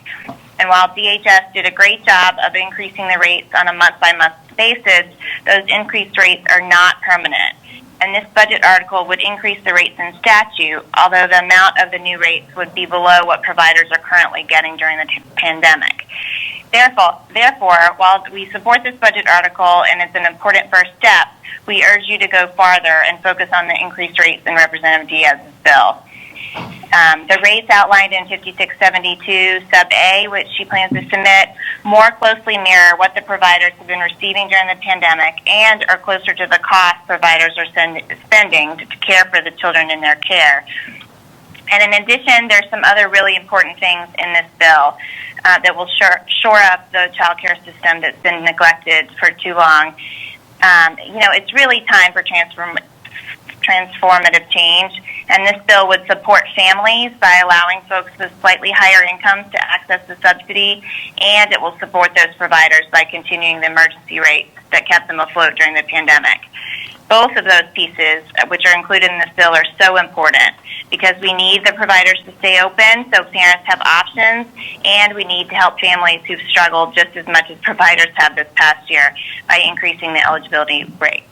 And while DHS did a great job of increasing the rates on a month-by-month basis, those increased rates are not permanent. And this budget article would increase the rates in statute, although the amount of the new rates would be below what providers are currently getting during the pandemic. Therefore, while we support this budget article and it's an important first step, we urge you to go farther and focus on the increased rates in Representative Diaz's bill. The rates outlined in 5672 sub A, which she plans to submit, more closely mirror what the providers have been receiving during the pandemic and are closer to the cost providers are spending to care for the children in their care. And in addition, there's some other really important things in this bill that will shore up the child care system that's been neglected for too long. It's really time for transformative change, and this bill would support families by allowing folks with slightly higher incomes to access the subsidy, and it will support those providers by continuing the emergency rates that kept them afloat during the pandemic. Both of those pieces, which are included in this bill, are so important because we need the providers to stay open so parents have options, and we need to help families who've struggled just as much as providers have this past year by increasing the eligibility rate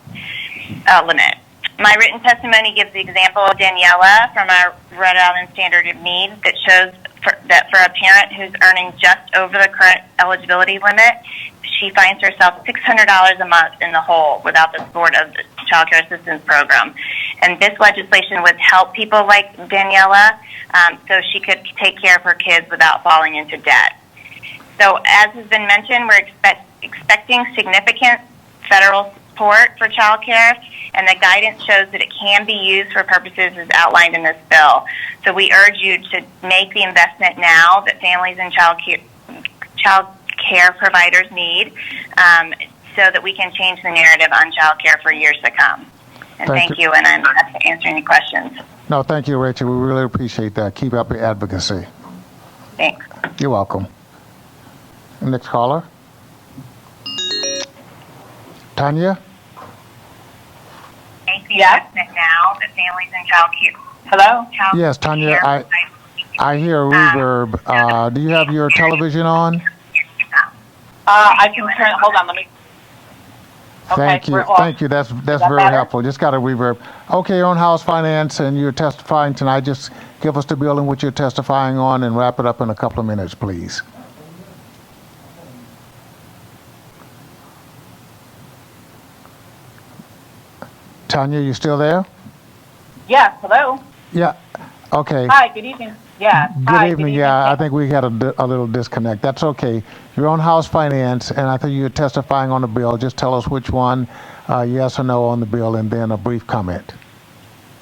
limit. My written testimony gives the example of Daniela from our Rhode Island Standard of Need that shows that for a parent who's earning just over the current eligibility limit, she finds herself $600 a month in the hole without the support of the Child Care Assistance Program. And this legislation would help people like Daniela so she could take care of her kids without falling into debt. So as has been mentioned, we're expecting significant federal support for child care, and the guidance shows that it can be used for purposes as outlined in this bill. So we urge you to make the investment now that families and child care providers need so that we can change the narrative on child care for years to come. And thank you, and I'm happy to answer any questions. No, thank you, Rachel. We really appreciate that. Keep up your advocacy. Thanks. You're welcome. Next caller. Tanya? Yes. Now that families and child care. Hello? Yes, Tanya, I hear a reverb. Do you have your television on? I can turn, hold on, let me. Thank you. Thank you. That's very helpful. Just got a reverb. Okay, you're on House Finance and you're testifying tonight. Just give us the bill in which you're testifying on and wrap it up in a couple of minutes, please. Tanya, you still there? Yes, hello? Yeah, okay. Hi, good evening. Yeah. Good evening. Yeah, I think we had a little disconnect. That's okay. You're on House Finance, and I think you're testifying on the bill. Just tell us which one, yes or no on the bill, and then a brief comment.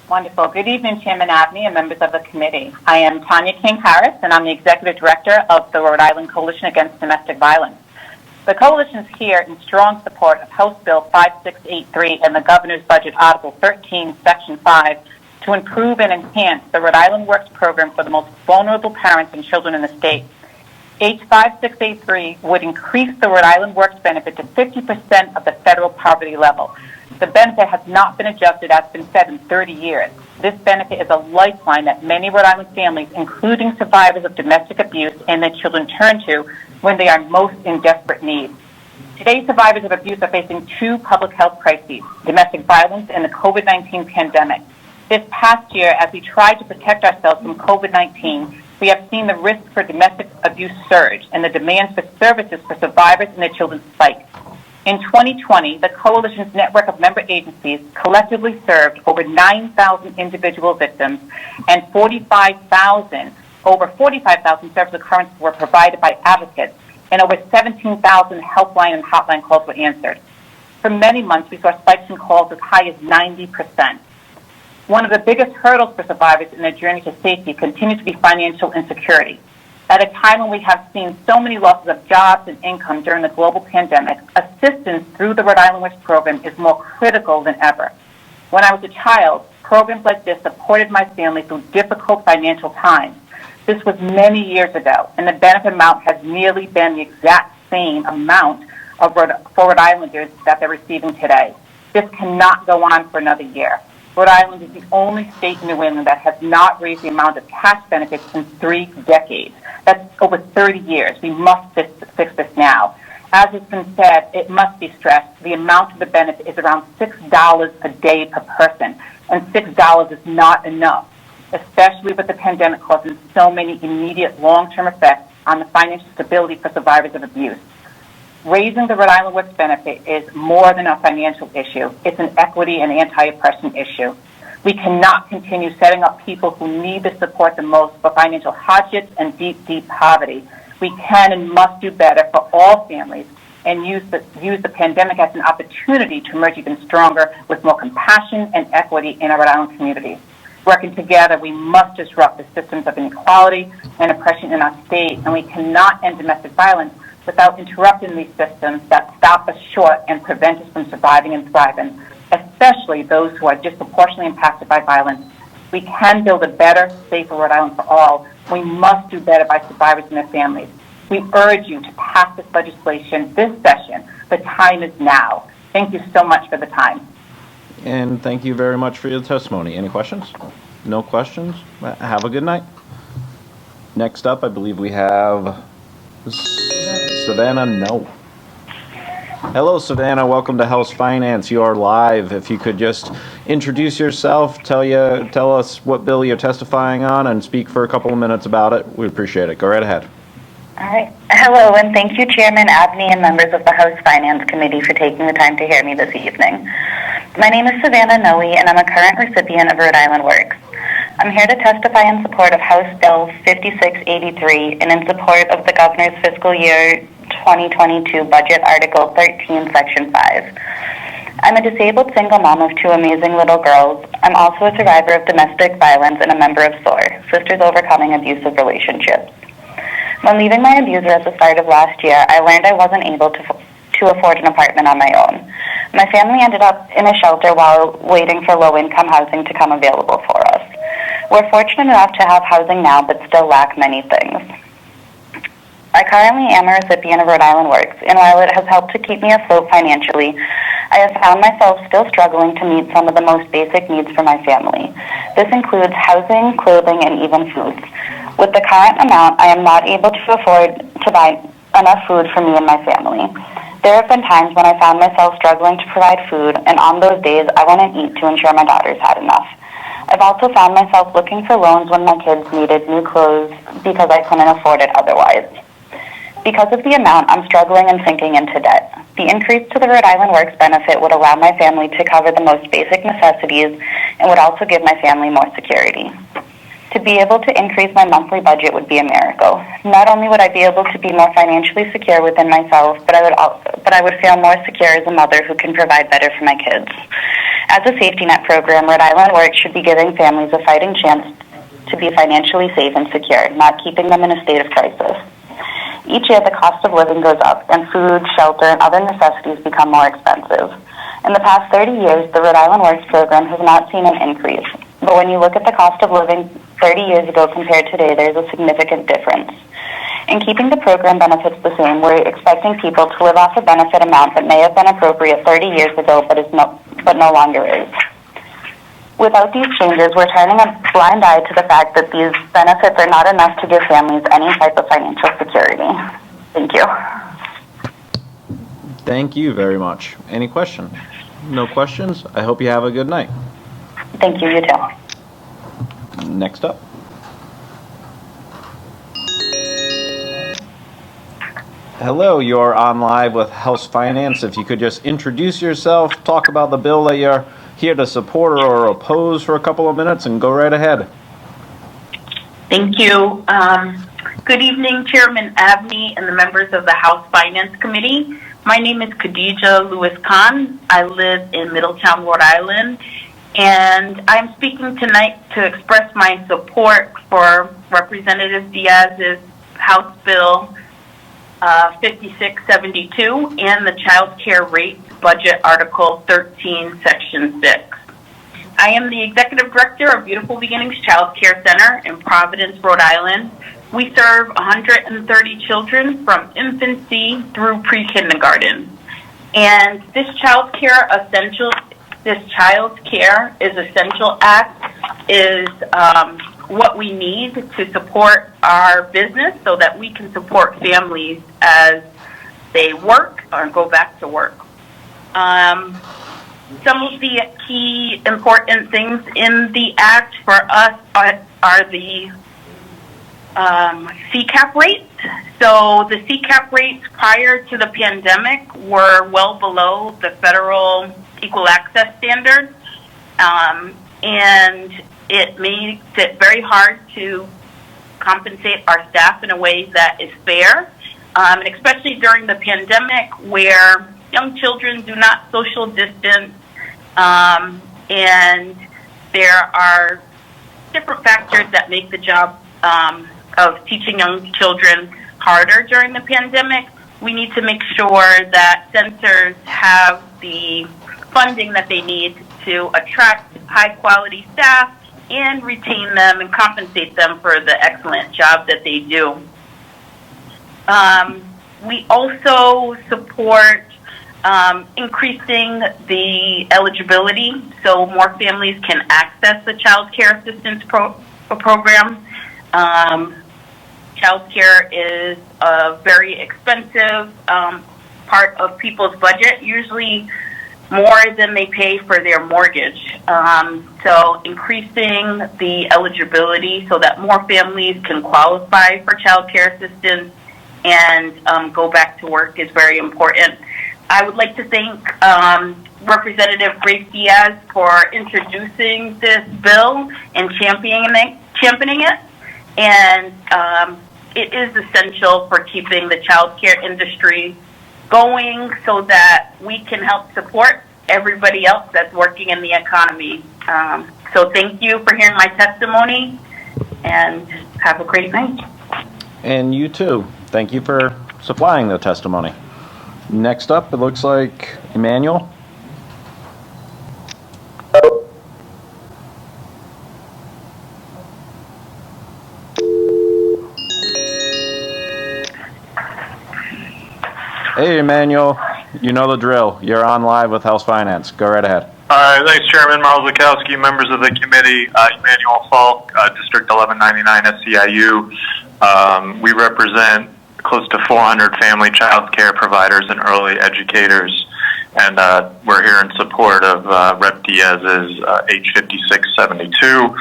Wonderful. Good evening, Chairman Abney and members of the committee. I am Tanya King-Harris, and I'm the Executive Director of the Rhode Island Coalition Against Domestic Violence. The coalition is here in strong support of House Bill 5683 and the Governor's Budget Article 13, Section 5, to improve and enhance the Rhode Island Works program for the most vulnerable parents and children in the state. H5683 would increase the Rhode Island Works benefit to 50% of the federal poverty level. The benefit has not been adjusted, as has been said, in 30 years. This benefit is a lifeline that many Rhode Island families, including survivors of domestic abuse and their children, turn to when they are most in desperate need. Today, survivors of abuse are facing two public health crises, domestic violence and the COVID-19 pandemic. This past year, as we tried to protect ourselves from COVID-19, we have seen the risk for domestic abuse surge and the demands for services for survivors and their children spike. In 2020, the Coalition's network of member agencies collectively served over 9,000 individual victims, and over 45,000 service occurrences were provided by advocates, and over 17,000 helpline and hotline calls were answered. For many months, we saw spikes in calls as high as 90%. One of the biggest hurdles for survivors in their journey to safety continues to be financial insecurity. At a time when we have seen so many losses of jobs and income during the global pandemic, assistance through the Rhode Island Works program is more critical than ever. When I was a child, programs like this supported my family through difficult financial times. This was many years ago, and the benefit amount has nearly been the exact same amount for Rhode Islanders that they're receiving today. This cannot go on for another year. Rhode Island is the only state in New England that has not raised the amount of cash benefits in 3 decades. That's over 30 years. We must fix this now. As has been said, it must be stressed, the amount of the benefit is around $6 a day per person, and $6 is not enough, especially with the pandemic causing so many immediate long-term effects on the financial stability for survivors of abuse. Raising the Rhode Island Works benefit is more than a financial issue. It's an equity and anti-oppression issue. We cannot continue setting up people who need the support the most for financial hardships and deep, deep poverty. We can and must do better for all families and use the pandemic as an opportunity to emerge even stronger with more compassion and equity in our Rhode Island communities. Working together, we must disrupt the systems of inequality and oppression in our state, and we cannot end domestic violence without interrupting these systems that stop us short and prevent us from surviving and thriving, especially those who are disproportionately impacted by violence. We can build a better, safer Rhode Island for all. We must do better by survivors and their families. We urge you to pass this legislation this session. The time is now. Thank you so much for the time. And thank you very much for your testimony. Any questions? No questions? Have a good night. Next up, I believe we have Savannah Noe. Hello, Savannah. Welcome to House Finance. You are live. If you could just introduce yourself, tell us what bill you're testifying on, and speak for a couple of minutes about it. We appreciate it. Go right ahead. All right. Hello, and thank you, Chairman Abney and members of the House Finance Committee for taking the time to hear me this evening. My name is Savannah Noe, and I'm a current recipient of Rhode Island Works. I'm here to testify in support of House Bill 5683 and in support of the Governor's Fiscal Year 2022 Budget Article 13, Section 5. I'm a disabled single mom of 2 amazing little girls. I'm also a survivor of domestic violence and a member of SOAR, Sisters Overcoming Abusive Relationships. When leaving my abuser at the start of last year, I learned I wasn't able to afford an apartment on my own. My family ended up in a shelter while waiting for low-income housing to come available for us. We're fortunate enough to have housing now, but still lack many things. I currently am a recipient of Rhode Island Works, and while it has helped to keep me afloat financially, I have found myself still struggling to meet some of the most basic needs for my family. This includes housing, clothing, and even food. With the current amount, I am not able to afford to buy enough food for me and my family. There have been times when I found myself struggling to provide food, and on those days, I wouldn't eat to ensure my daughters had enough. I've also found myself looking for loans when my kids needed new clothes because I couldn't afford it otherwise. Because of the amount, I'm struggling and sinking into debt. The increase to the Rhode Island Works benefit would allow my family to cover the most basic necessities and would also give my family more security. To be able to increase my monthly budget would be a miracle. Not only would I be able to be more financially secure within myself, but I would feel more secure as a mother who can provide better for my kids. As a safety net program, Rhode Island Works should be giving families a fighting chance to be financially safe and secure, not keeping them in a state of crisis. Each year, the cost of living goes up, and food, shelter, and other necessities become more expensive. In the past 30 years, the Rhode Island Works program has not seen an increase. But when you look at the cost of living 30 years ago compared to today, there's a significant difference. In keeping the program benefits the same, we're expecting people to live off a benefit amount that may have been appropriate 30 years ago but no longer is. Without these changes, we're turning a blind eye to the fact that these benefits are not enough to give families any type of financial security. Thank you. Thank you very much. Any questions? No questions? I hope you have a good night. Thank you, you too. Next up. Hello, you're on live with House Finance. If you could just introduce yourself, talk about the bill that you're here to support or oppose for a couple of minutes, and go right ahead. Thank you. Good evening, Chairman Abney and the members of the House Finance Committee. My name is Khadijah Kahn. I live in Middletown, Rhode Island, and I'm speaking tonight to express my support for Representative Diaz's House Bill 5672 and the Child Care Rates Budget Article 13, Section 6. I am the Executive Director of Beautiful Beginnings Child Care Center in Providence, Rhode Island. We serve 130 children from infancy through pre-kindergarten. And this Child Care is Essential Act is what we need to support our business so that we can support families as they work or go back to work. Some of the key important things in the act for us are the CCAP rates. So the CCAP rates prior to the pandemic were well below the federal equal access standard, and it makes it very hard to compensate our staff in a way that is fair, and especially during the pandemic where young children do not social distance, and there are different factors that make the job of teaching young children harder during the pandemic. We need to make sure that centers have the funding that they need to attract high-quality staff and retain them and compensate them for the excellent job that they do. We also support increasing the eligibility so more families can access the child care assistance program. Child care is a very expensive part of people's budget, usually more than they pay for their mortgage. So increasing the eligibility so that more families can qualify for child care assistance and go back to work is very important. I would like to thank Representative Grace Diaz for introducing this bill and championing it. And it is essential for keeping the child care industry going so that we can help support everybody else that's working in the economy. So thank you for hearing my testimony, and have a great night. And you too. Thank you for supplying the testimony. Next up, it looks like Emmanuel. Hey, Emmanuel, you know the drill. You're on live with House Finance. Go right ahead. All right, thanks, Chairman Miles Zukowski, members of the committee, Emmanuel Falk, District 1199 SCIU. We represent close to 400 family child care providers and early educators, and we're here in support of Rep. Diaz's H5672.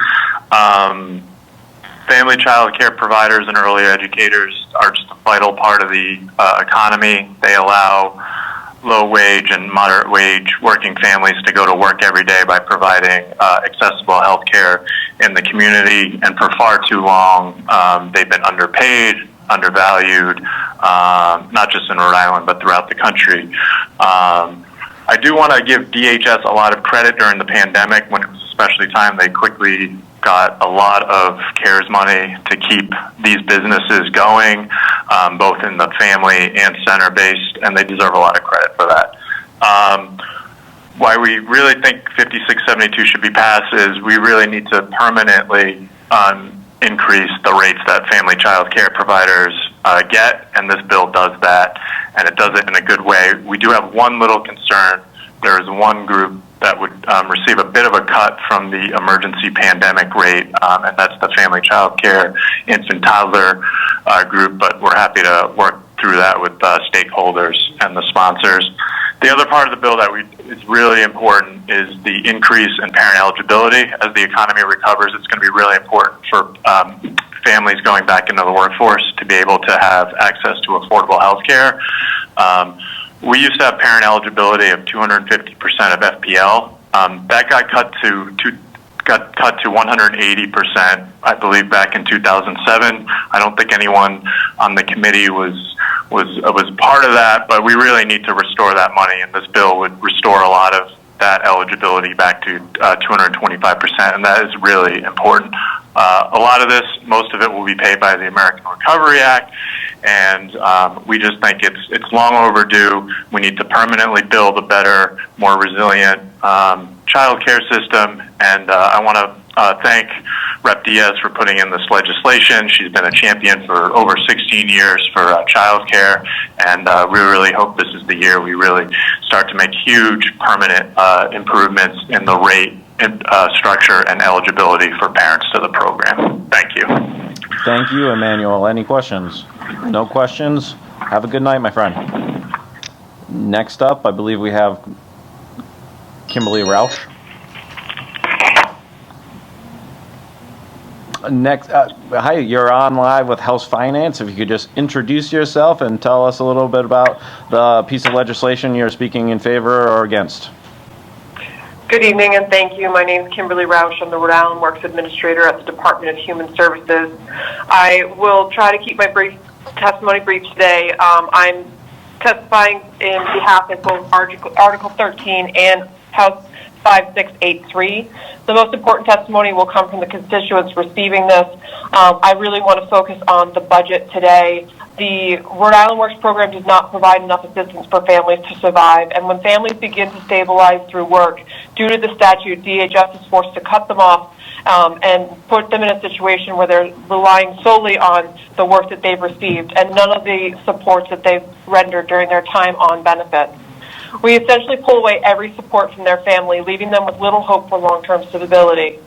Family child care providers and early educators are just a vital part of the economy. They allow low-wage and moderate-wage working families to go to work every day by providing accessible health care in the community, and for far too long they've been underpaid, undervalued, not just in Rhode Island but throughout the country. I do want to give DHS a lot of credit during the pandemic when it was especially time. They quickly got a lot of CARES money to keep these businesses going, both in the family and center-based, and they deserve a lot of credit for that. Why we really think 5672 should be passed is we really need to permanently increase the rates that family child care providers get, and this bill does that, and it does it in a good way. We do have one little concern. There is one group that would receive a bit of a cut from the emergency pandemic rate, and that's the family child care infant toddler group, but we're happy to work through that with stakeholders and the sponsors. The other part of the bill that is really important is the increase in parent eligibility. As the economy recovers, it's going to be really important for families going back into the workforce to be able to have access to affordable health care. We used to have parent eligibility of 250% of FPL. That got cut to 180%, I believe, back in 2007. I don't think anyone on the committee was part of that, but we really need to restore that money, and this bill would restore a lot of that eligibility back to 225%, and that is really important. A lot of this, most of it will be paid by the American Recovery Act, and we just think it's long overdue. We need to permanently build a better, more resilient child care system, and I want to thank Rep. Diaz for putting in this legislation. She's been a champion for over 16 years for child care, and we really hope this is the year we really start to make huge permanent improvements in the rate structure and eligibility for parents to the program. Thank you. Thank you, Emmanuel. Any questions? No questions? Have a good night, my friend. Next up, I believe we have Kimberly Rausch. Next, hi, you're on live with House Finance. If you could just introduce yourself and tell us a little bit about the piece of legislation you're speaking in favor or against. Good evening and thank you. My name is Kimberly Rausch. I'm the Rhode Island Works Administrator at the Department of Human Services. I will try to keep my testimony brief today. I'm testifying in behalf of both Article 13 and House 5683. The most important testimony will come from the constituents receiving this. I really want to focus on the budget today. The Rhode Island Works program does not provide enough assistance for families to survive, and when families begin to stabilize through work, due to the statute, DHS is forced to cut them off and put them in a situation where they're relying solely on the work that they've received and none of the supports that they've rendered during their time on benefits. We essentially pull away every support from their family, leaving them with little hope for long-term stability.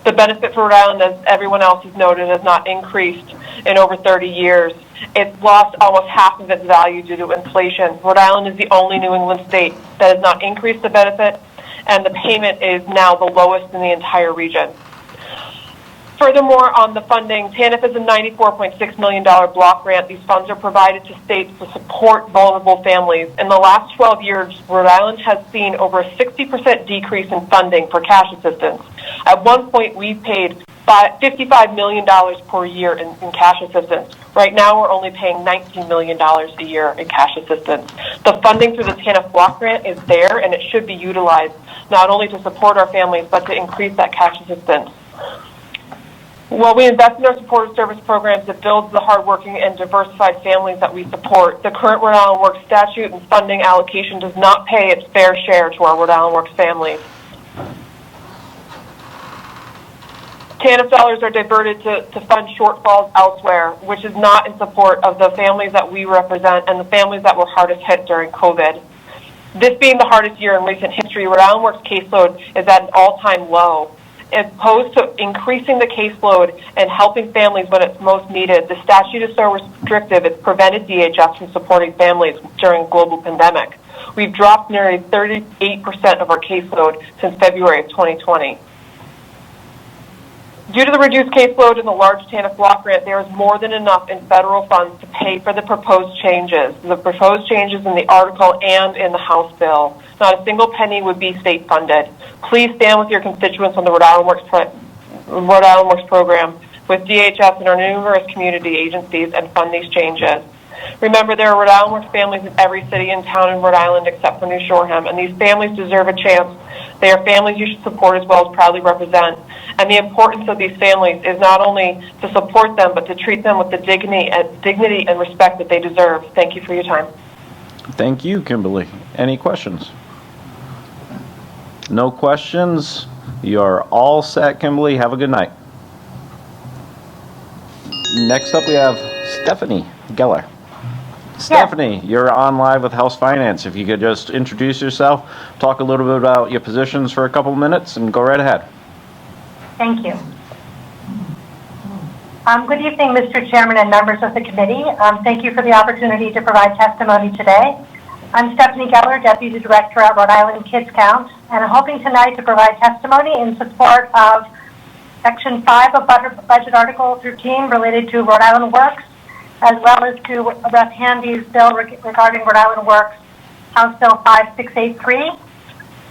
The benefit for Rhode Island, as everyone else has noted, has not increased in over 30 years. It's lost almost half of its value due to inflation. Rhode Island is the only New England state that has not increased the benefit, and the payment is now the lowest in the entire region. Furthermore, on the funding, TANF is a $94.6 million block grant. These funds are provided to states to support vulnerable families. In the last 12 years, Rhode Island has seen over a 60% decrease in funding for cash assistance. At one point, we paid $55 million per year in cash assistance. Right now, we're only paying $19 million a year in cash assistance. The funding through the TANF block grant is there, and it should be utilized not only to support our families, but to increase that cash assistance. While we invest in our supportive service programs that builds the hardworking and diversified families that we support, the current Rhode Island Works statute and funding allocation does not pay its fair share to our Rhode Island Works families. TANF dollars are diverted to fund shortfalls elsewhere, which is not in support of the families that we represent and the families that were hardest hit during COVID. This being the hardest year in recent history, Rhode Island Works caseload is at an all-time low. As opposed to increasing the caseload and helping families when it's most needed, the statute is so restrictive it's prevented DHS from supporting families during a global pandemic. We've dropped nearly 38% of our caseload since February of 2020. Due to the reduced caseload and the large TANF block grant, there is more than enough in federal funds to pay for the proposed changes in the article and in the House bill. Not a single penny would be state funded. Please stand with your constituents on the Rhode Island Works program with DHS and our numerous community agencies and fund these changes. Remember, there are Rhode Island Works families in every city and town in Rhode Island except for New Shoreham, and these families deserve a chance. They are families you should support as well as proudly represent. And the importance of these families is not only to support them, but to treat them with the dignity and respect that they deserve. Thank you for your time. Thank you, Kimberly. Any questions? No questions. You're all set, Kimberly. Have a good night. Next up, we have Stephanie Geller. Stephanie, you're on live with House Finance. If you could just introduce yourself, talk a little bit about your positions for a couple of minutes, and go right ahead. Thank you. Good evening, Mr. Chairman and members of the committee. Thank you for the opportunity to provide testimony today. I'm Stephanie Geller, Deputy Director at Rhode Island Kids Count, and I'm hoping tonight to provide testimony in support of Section 5 of Budget Article 13 related to Rhode Island Works, as well as to Rep. Handy's bill regarding Rhode Island Works, House Bill 5683.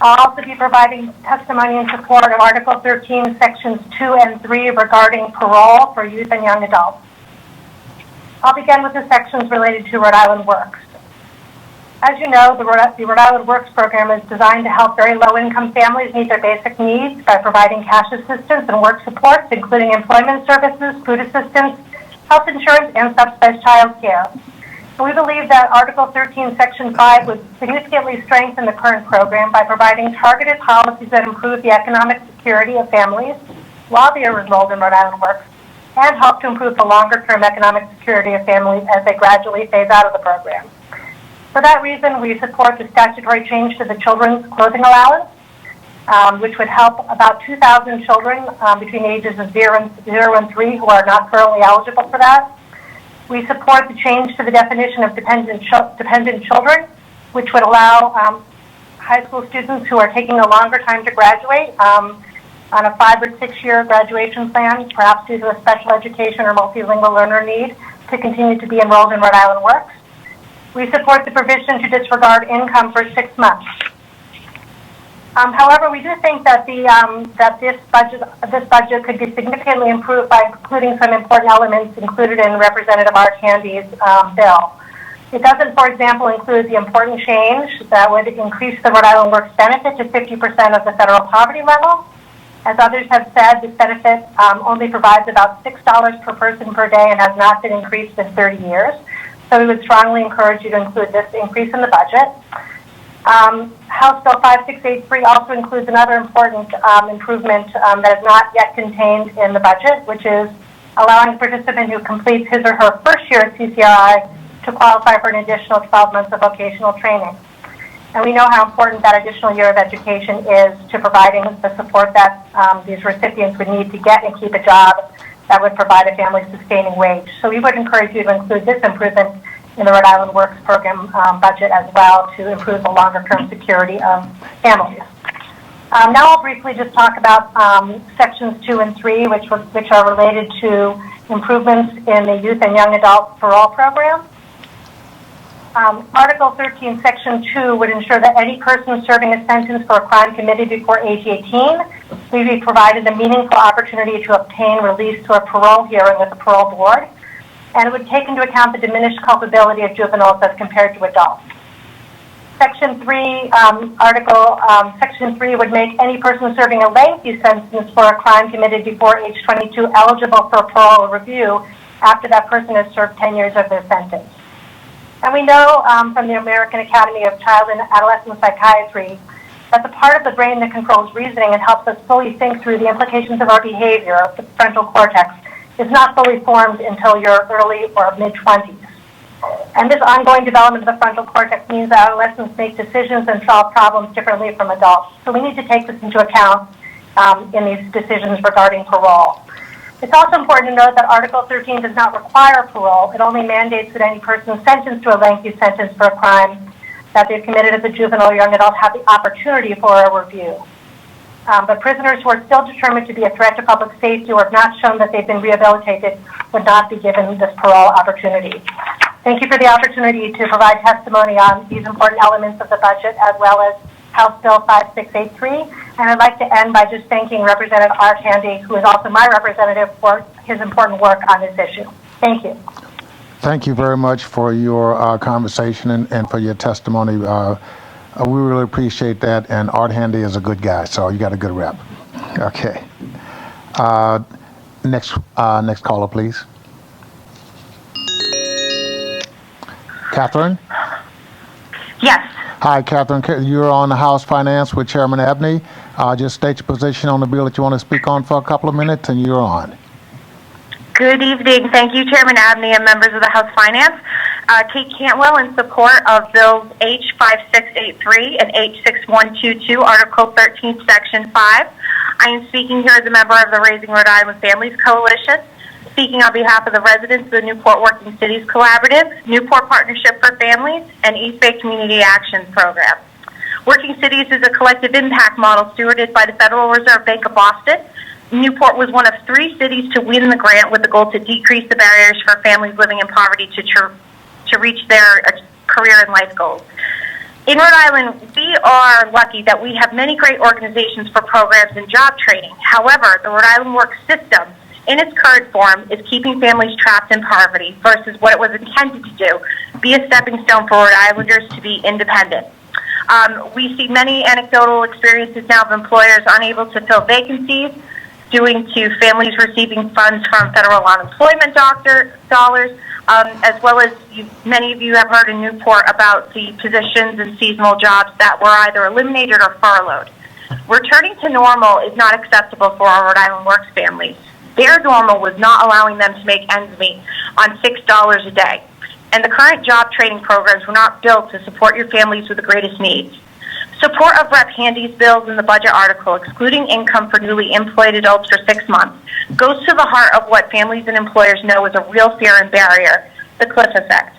I'll also be providing testimony in support of Article 13, Sections 2 and 3 regarding parole for youth and young adults. I'll begin with the sections related to Rhode Island Works. As you know, the Rhode Island Works program is designed to help very low-income families meet their basic needs by providing cash assistance and work supports, including employment services, food assistance, health insurance, and subsidized child care. We believe that Article 13, Section 5 would significantly strengthen the current program by providing targeted policies that improve the economic security of families while they are enrolled in Rhode Island Works, and help to improve the longer-term economic security of families as they gradually phase out of the program. For that reason, we support the statutory change to the children's clothing allowance, which would help about 2,000 children between ages of 0 and 3 who are not currently eligible for that. We support the change to the definition of dependent children, which would allow high school students who are taking a longer time to graduate on a 5 or 6 year graduation plan, perhaps due to a special education or multilingual learner need, to continue to be enrolled in Rhode Island Works. We support the provision to disregard income for 6 months. However, we do think that this budget could be significantly improved by including some important elements included in Representative Art Handy's bill. It doesn't, for example, include the important change that would increase the Rhode Island Works benefit to 50% of the federal poverty level. As others have said, this benefit only provides about $6 per person per day and has not been increased in 30 years. So we would strongly encourage you to include this increase in the budget. House Bill 5683 also includes another important improvement that is not yet contained in the budget, which is allowing a participant who completes his or her first year at CCRI to qualify for an additional 12 months of vocational training. And we know how important that additional year of education is to providing the support that these recipients would need to get and keep a job that would provide a family-sustaining wage. So we would encourage you to include this improvement in the Rhode Island Works program budget as well to improve the longer-term security of families. Now I'll briefly just talk about sections 2 and 3, which are related to improvements in the youth and young adult parole program. Article 13, Section 2 would ensure that any person serving a sentence for a crime committed before age 18 will be provided a meaningful opportunity to obtain release to a parole hearing with the parole board, and it would take into account the diminished culpability of juveniles as compared to adults. Section 3, Section 3 would make any person serving a lengthy sentence for a crime committed before age 22 eligible for parole review after that person has served 10 years of their sentence. And we know from the American Academy of Child and Adolescent Psychiatry that the part of the brain that controls reasoning and helps us fully think through the implications of our behavior, the frontal cortex, is not fully formed until your early or mid-20s. And this ongoing development of the frontal cortex means that adolescents make decisions and solve problems differently from adults. So we need to take this into account in these decisions regarding parole. It's also important to note that Article 13 does not require parole. It only mandates that any person sentenced to a lengthy sentence for a crime that they've committed as a juvenile or young adult have the opportunity for a review. But prisoners who are still determined to be a threat to public safety or have not shown that they've been rehabilitated would not be given this parole opportunity. Thank you for the opportunity to provide testimony on these important elements of the budget as well as House Bill 5683. And I'd like to end by just thanking Representative Art Handy, who is also my representative, for his important work on this issue. Thank you. Thank you very much for your conversation and for your testimony. We really appreciate that, and Art Handy is a good guy, so you got a good rep. Okay. Next caller, please. Catherine? Yes. Hi, Catherine. You're on the House Finance with Chairman Abney. Just state your position on the bill that you want to speak on for a couple of minutes, and you're on. Good evening. Thank you, Chairman Abney and members of the House Finance. Kate Cantwell in support of Bills H5683 and H6122, Article 13, Section 5. I am speaking here as a member of the Raising Rhode Island Families Coalition, speaking on behalf of the residents of the Newport Working Cities Collaborative, Newport Partnership for Families, and East Bay Community Action Program. Working Cities is a collective impact model stewarded by the Federal Reserve Bank of Boston. Newport was one of 3 cities to win the grant with the goal to decrease the barriers for families living in poverty to reach their career and life goals. In Rhode Island, we are lucky that we have many great organizations for programs and job training. However, the Rhode Island Works system, in its current form, is keeping families trapped in poverty versus what it was intended to do, be a stepping stone for Rhode Islanders to be independent. We see many anecdotal experiences now of employers unable to fill vacancies, due to families receiving funds from federal unemployment dollars, as well as many of you have heard in Newport about the positions and seasonal jobs that were either eliminated or furloughed. Returning to normal is not acceptable for our Rhode Island Works families. Their normal was not allowing them to make ends meet on $6 a day. And the current job training programs were not built to support your families with the greatest needs. Support of Rep. Handy's bills in the budget article, excluding income for newly employed adults for 6 months, goes to the heart of what families and employers know is a real fear and barrier, the cliff effect.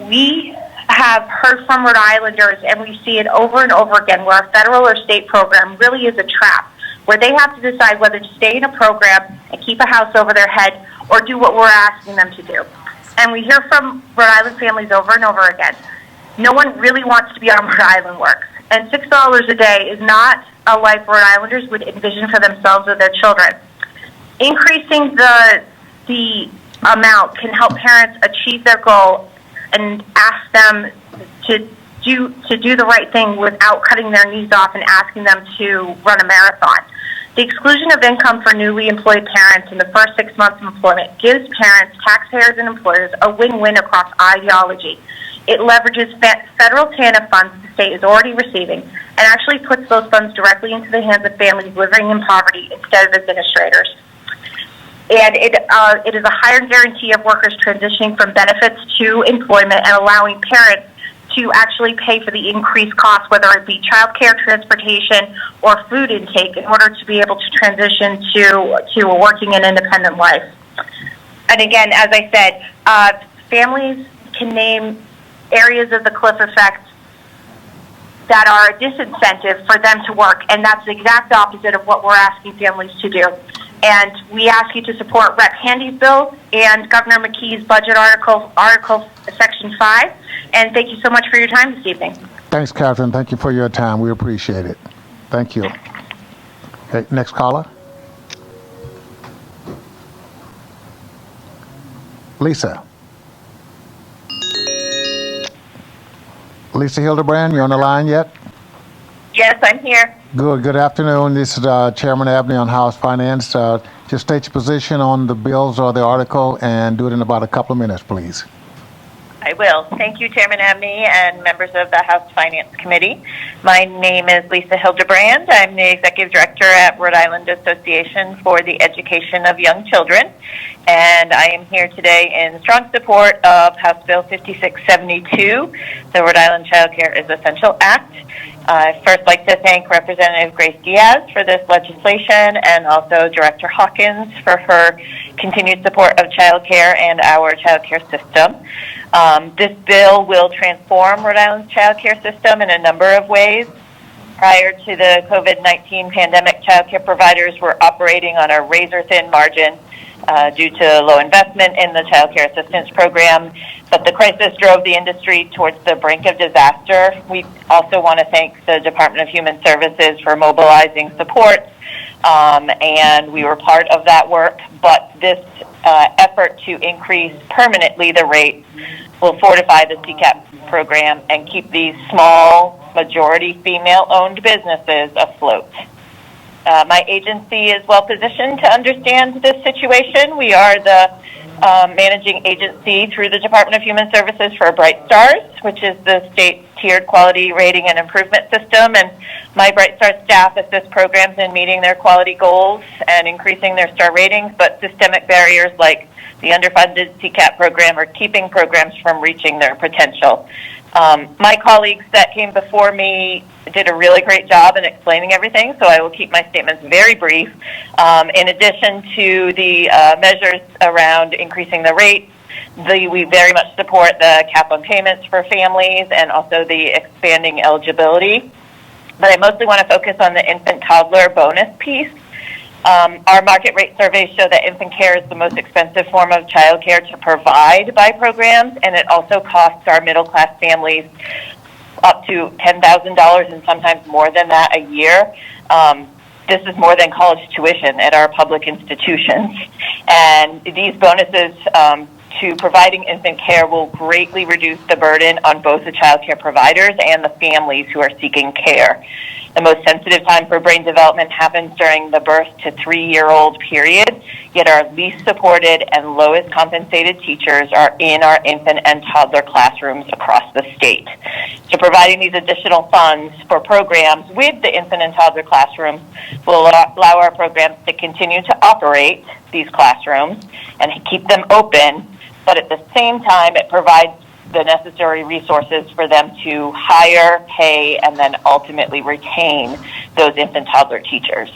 We have heard from Rhode Islanders, and we see it over and over again, where a federal or state program really is a trap, where they have to decide whether to stay in a program and keep a house over their head or do what we're asking them to do. And we hear from Rhode Island families over and over again. No one really wants to be on Rhode Island Works. And $6 a day is not a life Rhode Islanders would envision for themselves or their children. Increasing the amount can help parents achieve their goal and ask them to do the right thing without cutting their knees off and asking them to run a marathon. The exclusion of income for newly employed parents in the first 6 months of employment gives parents, taxpayers, and employers a win-win across ideology. It leverages federal TANF funds the state is already receiving and actually puts those funds directly into the hands of families living in poverty instead of administrators. And it is a higher guarantee of workers transitioning from benefits to employment and allowing parents to actually pay for the increased costs, whether it be child care, transportation, or food intake, in order to be able to transition to a working and independent life. And again, as I said, families can name areas of the cliff effect that are a disincentive for them to work, and that's the exact opposite of what we're asking families to do. And we ask you to support Rep. Handy's bill and Governor McKee's budget article Section 5, and thank you so much for your time this evening. Thanks, Catherine. Thank you for your time. We appreciate it. Thank you. Okay, next caller. Lisa. Lisa Hildebrand, you on the line yet? Yes, I'm here. Good afternoon. This is Chairman Abney on House Finance. Just state your position on the bills or the article and do it in about a couple of minutes, please. I will. Thank you, Chairman Abney and members of the House Finance Committee. My name is Lisa Hildebrand. I'm the Executive Director at Rhode Island Association for the Education of Young Children, and I am here today in strong support of House Bill 5672, the Rhode Island Child Care is Essential Act. I'd first like to thank Representative Grace Diaz for this legislation and also Director Hawkins for her continued support of child care and our child care system. This bill will transform Rhode Island's child care system in a number of ways. Prior to the COVID-19 pandemic, child care providers were operating on a razor-thin margin due to low investment in the child care assistance program, but the crisis drove the industry towards the brink of disaster. We also want to thank the Department of Human Services for mobilizing support, and we were part of that work, but this effort to increase permanently the rate will fortify the CCAP program and keep these small, majority female-owned businesses afloat. My agency is well positioned to understand this situation. We are the managing agency through the Department of Human Services for Bright Stars, which is the state's tiered quality rating and improvement system. And my Bright Stars staff assists programs in meeting their quality goals and increasing their star ratings, but systemic barriers like the underfunded CCAP program, or keeping programs from reaching their potential. My colleagues that came before me did a really great job in explaining everything, so I will keep my statements very brief. In addition to the measures around increasing the rates, we very much support the cap on payments for families and also the expanding eligibility. But I mostly want to focus on the infant-toddler bonus piece. Our market rate surveys show that infant care is the most expensive form of child care to provide by programs, and it also costs our middle-class families up to $10,000 and sometimes more than that a year. This is more than college tuition at our public institutions. And these bonuses to providing infant care will greatly reduce the burden on both the child care providers and the families who are seeking care. The most sensitive time for brain development happens during the birth to 3-year-old period, yet our least supported and lowest compensated teachers are in our infant and toddler classrooms across the state. So providing these additional funds for programs with the infant and toddler classrooms will allow our programs to continue to operate these classrooms and keep them open, but at the same time it provides the necessary resources for them to hire, pay, and then ultimately retain those infant toddler teachers.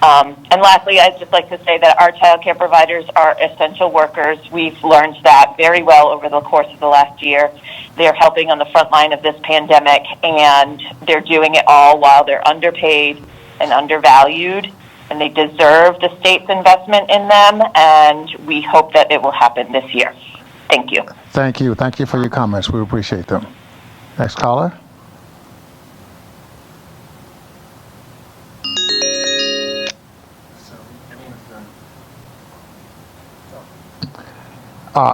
And lastly, I'd just like to say that our child care providers are essential workers. We've learned that very well over the course of the last year. They're helping on the front line of this pandemic, and they're doing it all while they're underpaid and undervalued, and they deserve the state's investment in them, and we hope that it will happen this year. Thank you. Thank you. Thank you for your comments. We appreciate them. Next caller.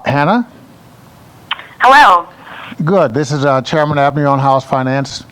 Hannah? Hello. Good. This is Chairman Abney on House Finance.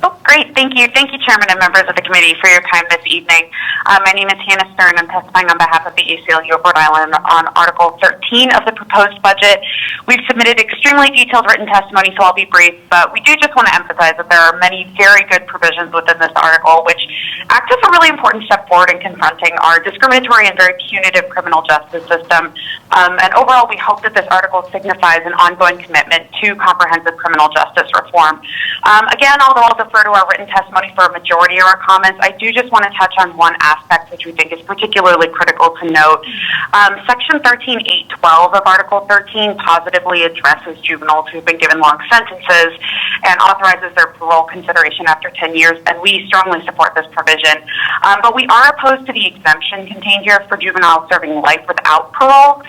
Oh, great. Thank you. Thank you, Chairman and members of the committee, for your time this evening. My name is Hannah Stern. I'm testifying on behalf of the ACLU of Rhode Island on Article 13 of the proposed budget. We've submitted extremely detailed written testimony, so I'll be brief, but we do just want to emphasize that there are many very good provisions within this article, which act as a really important step forward in confronting our discriminatory and very punitive criminal justice system. And overall, we hope that this article signifies an ongoing commitment to comprehensive criminal justice reform. Again, although I'll defer to our written testimony for a majority of our comments, I do just want to touch on one aspect which we think is particularly critical to note. Section 13.812 of Article 13 positively addresses juveniles who've been given long sentences and authorizes their parole consideration after 10 years, and we strongly support this provision. But we are opposed to the exemption contained here for juveniles serving life without parole.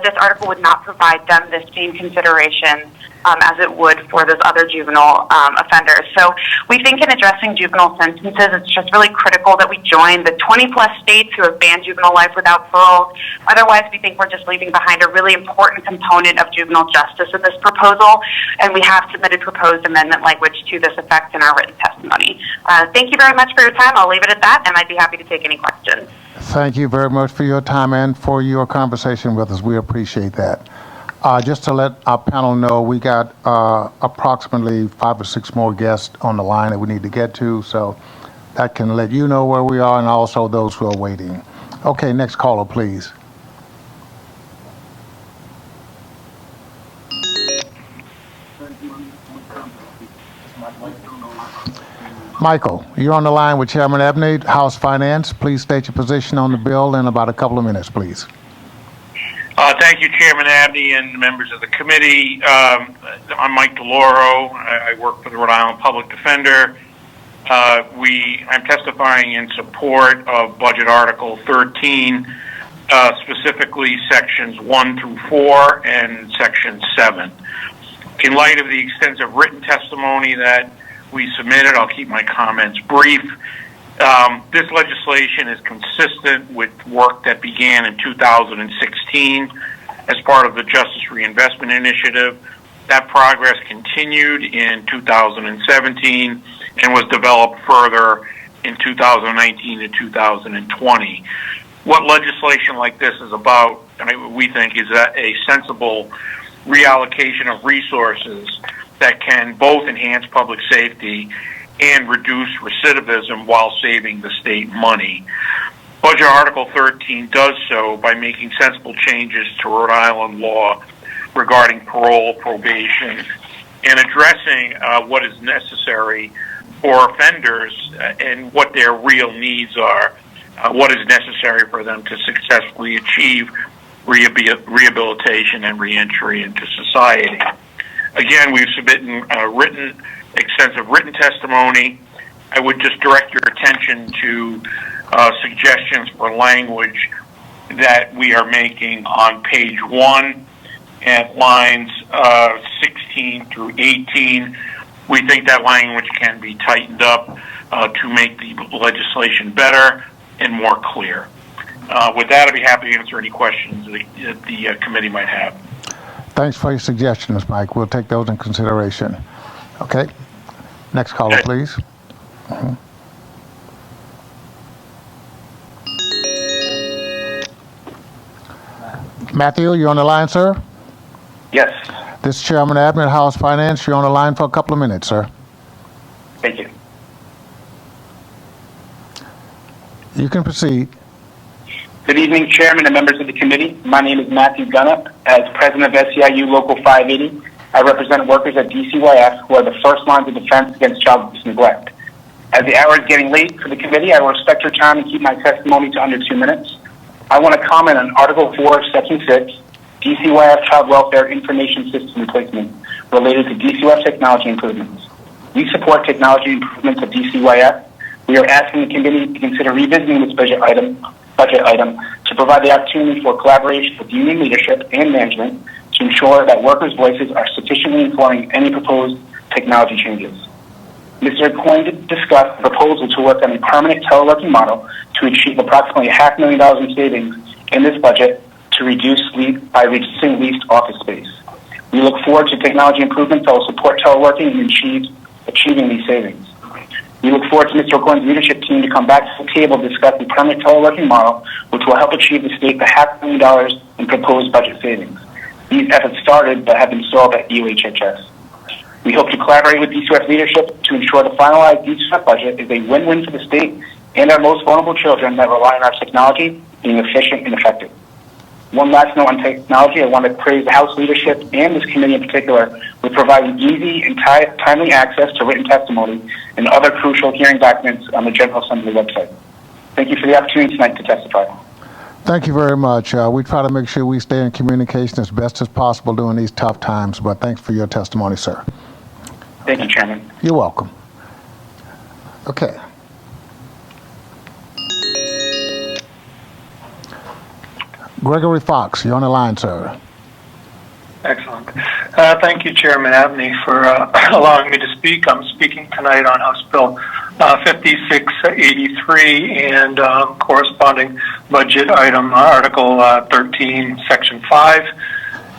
This article would not provide them this same consideration as it would for those other juvenile offenders. So we think in addressing juvenile sentences, it's just really critical that we join the 20-plus states who have banned juvenile life without parole. Otherwise, we think we're just leaving behind a really important component of juvenile justice in this proposal, and we have submitted proposed amendment language to this effect in our written testimony. Thank you very much for your time. I'll leave it at that, and I'd be happy to take any questions. Thank you very much for your time and for your conversation with us. We appreciate that. Just to let our panel know, we got approximately 5 or 6 more guests on the line that we need to get to, so that can let you know where we are and also those who are waiting. Okay, next caller, please. Michael, you're on the line with Chairman Abney, House Finance. Please state your position on the bill in about a couple of minutes, please. Thank you, Chairman Abney and members of the committee. I'm Mike DeLauro. I work for the Rhode Island Public Defender. I'm testifying in support of Budget Article 13, specifically Sections 1 through 4 and Section 7. In light of the extensive written testimony that we submitted, I'll keep my comments brief. This legislation is consistent with work that began in 2016 as part of the Justice Reinvestment Initiative. That progress continued in 2017 and was developed further in 2019 to 2020. What legislation like this is about, we think, is a sensible reallocation of resources that can both enhance public safety and reduce recidivism while saving the state money. Budget Article 13 does so by making sensible changes to Rhode Island law regarding parole, probation, and addressing what is necessary for offenders and what their real needs are, what is necessary for them to successfully achieve rehabilitation and reentry into society. Again, we've submitted extensive written testimony. I would just direct your attention to suggestions for language that we are making on page 1 at lines 16 through 18. We think that language can be tightened up to make the legislation better and more clear. With that, I'd be happy to answer any questions that the committee might have. Thanks for your suggestions, Mike. We'll take those in consideration. Okay. Next caller, please. Matthew, you on the line, sir? Yes. This is Chairman Abnett, House Finance. You're on the line for a couple of minutes, sir. Thank you. You can proceed. Good evening, Chairman and members of the committee. My name is Matthew Gunnup. As President of SEIU Local 580, I represent workers at DCYF who are the first lines of defense against child abuse and neglect. As the hour is getting late for the committee, I will respect your time and keep my testimony to under 2 minutes. I want to comment on Article 4, Section 6, DCYF Child Welfare Information System Replacement related to DCYF technology improvements. We support technology improvements at DCYF. We are asking the committee to consider revisiting this budget item to provide the opportunity for collaboration with union leadership and management to ensure that workers' voices are sufficiently informing any proposed technology changes. Mr. Coyne discussed the proposal to work on a permanent teleworking model to achieve approximately $500,000 in savings in this budget by reducing leased office space. We look forward to technology improvements that will support teleworking and achieving these savings. We look forward to Mr. Coyne's leadership team to come back to the table to discuss the permanent teleworking model, which will help achieve the state the $500,000 in proposed budget savings. These efforts started but have been stalled at UHHS. We hope to collaborate with DCF leadership to ensure the finalized DCF budget is a win-win for the state and our most vulnerable children that rely on our technology being efficient and effective. One last note on technology, I want to praise the House leadership and this committee in particular with providing easy and timely access to written testimony and other crucial hearing documents on the General Assembly website. Thank you for the opportunity tonight to testify. Thank you very much. We try to make sure we stay in communication as best as possible during these tough times, but thanks for your testimony, sir. Thank you, Chairman. You're welcome. Okay. Gregory Fox, you're on the line, sir. Excellent. Thank you, Chairman Abney, for allowing me to speak. I'm speaking tonight on House Bill 5683 and corresponding budget item Article 13, Section 5,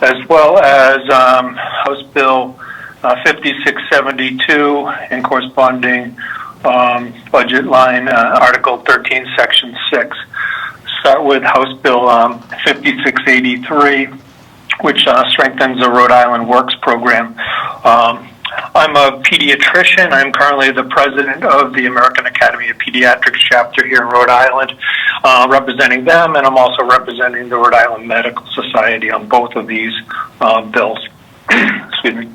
as well as House Bill 5672 and corresponding budget line Article 13, Section 6. Start with House Bill 5683, which strengthens the Rhode Island Works program. I'm a pediatrician. I'm currently the president of the American Academy of Pediatrics chapter here in Rhode Island, representing them, and I'm also representing the Rhode Island Medical Society on both of these bills. Excuse me.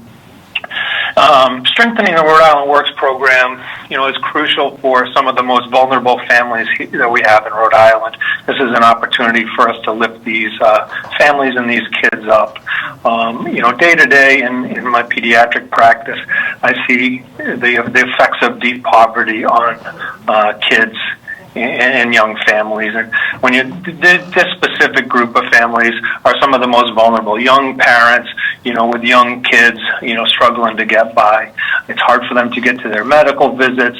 Strengthening the Rhode Island Works program, is crucial for some of the most vulnerable families that we have in Rhode Island. This is an opportunity for us to lift these families and these kids up. Day to day in my pediatric practice, I see the effects of deep poverty on kids and young families. And when this specific group of families are some of the most vulnerable, young parents, with young kids, struggling to get by. It's hard for them to get to their medical visits.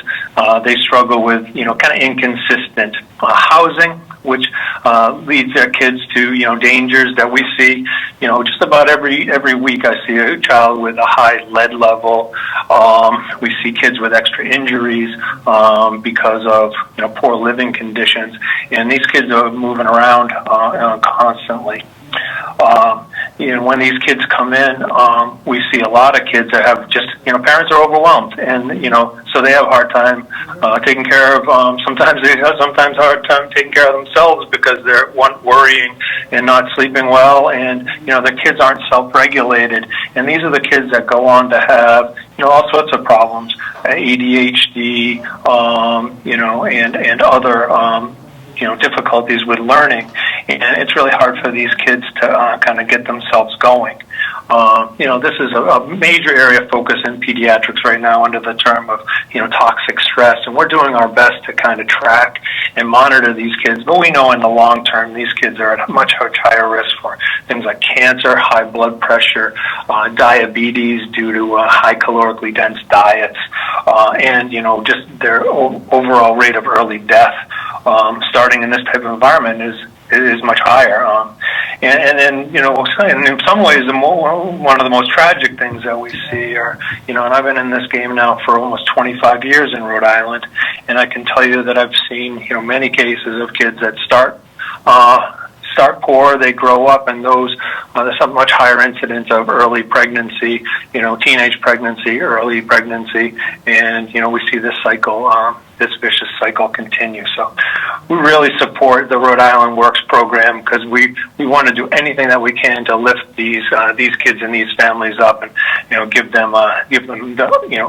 They struggle with, kind of inconsistent housing, which leads their kids to, dangers that we see. Just about every week I see a child with a high lead level. We see kids with extra injuries because of, poor living conditions. And these kids are moving around constantly. when these kids come in, we see a lot of kids that have just, parents are overwhelmed, and so they have a hard time taking care of. Sometimes they have hard time taking care of themselves because they're worrying and not sleeping well, and the kids aren't self-regulated, and these are the kids that go on to have all sorts of problems, ADHD, and other difficulties with learning, and it's really hard for these kids to kind of get themselves going. This is a major area of focus in pediatrics right now under the term of, toxic stress, and we're doing our best to kind of track and monitor these kids, but we know in the long term these kids are at much higher risk for things like cancer, high blood pressure, diabetes due to high calorically dense diets, and, just their overall rate of early death starting in this type of environment is much higher. And then, and in some ways, one of the most tragic things that we see are, and I've been in this game now for almost 25 years in Rhode Island, and I can tell you that I've seen, many cases of kids that start poor, they grow up, and there's a much higher incidence of early pregnancy, teenage pregnancy, early pregnancy, and, we see this cycle, this vicious cycle continue. So we really support the Rhode Island Works program because we want to do anything that we can to lift these kids and these families up, and give them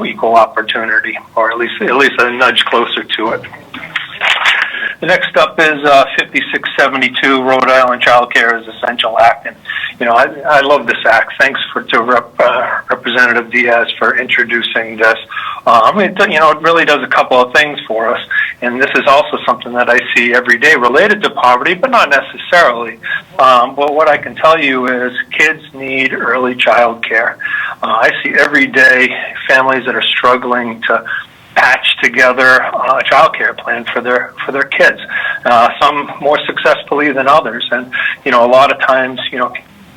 equal opportunity, or at least a nudge closer to it. The next up is 5672, Rhode Island Child Care is Essential Act, and I love this act. Thanks to Representative Diaz for introducing this. It really does a couple of things for us, and this is also something that I see every day related to poverty, but not necessarily. But what I can tell you is kids need early child care. I see every day families that are struggling to patch together a child care plan for their kids. Some more successfully than others, and a lot of times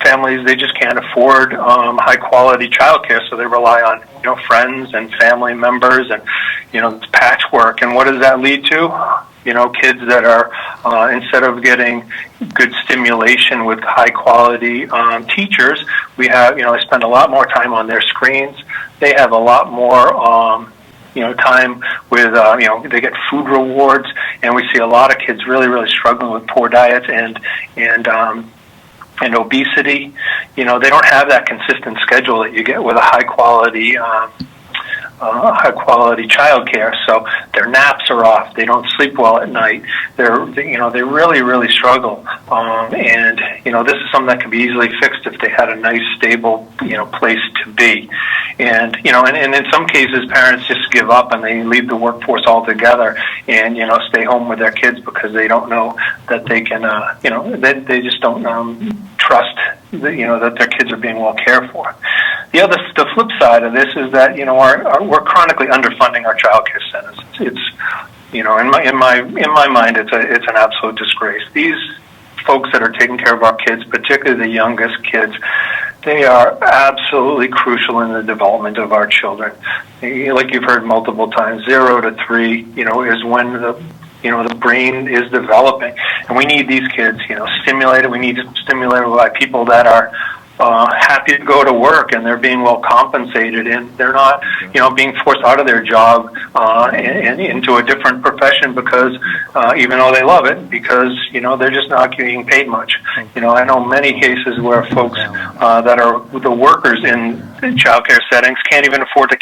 families, they just can't afford high quality child care, so they rely on friends and family members, and it's patchwork. And what does that lead to? Kids that are instead of getting good stimulation with high quality teachers, we have they spend a lot more time on their screens. They have a lot more time with, they get food rewards, and we see a lot of kids really struggling with poor diets and obesity. They don't have that consistent schedule that you get with a high quality child care. So their naps are off. They don't sleep well at night. They really struggle. And this is something that can be easily fixed if they had a nice, stable, place to be. And and in some cases, parents just give up and they leave the workforce altogether and stay home with their kids because they don't know that they can, they just don't trust that their kids are being well cared for. The flip side of this is that we're chronically underfunding our child care centers. It's in my mind, it's an absolute disgrace. These folks that are taking care of our kids, particularly the youngest kids, they are absolutely crucial in the development of our children. Like you've heard multiple times, 0 to 3, is when the brain is developing, and we need these kids, stimulated. We need to stimulate by people that are happy to go to work, and they're being well compensated, and they're not, being forced out of their job and into a different profession because even though they love it, because they're just not getting paid much. I know many cases where folks that are the workers in child care settings can't even afford to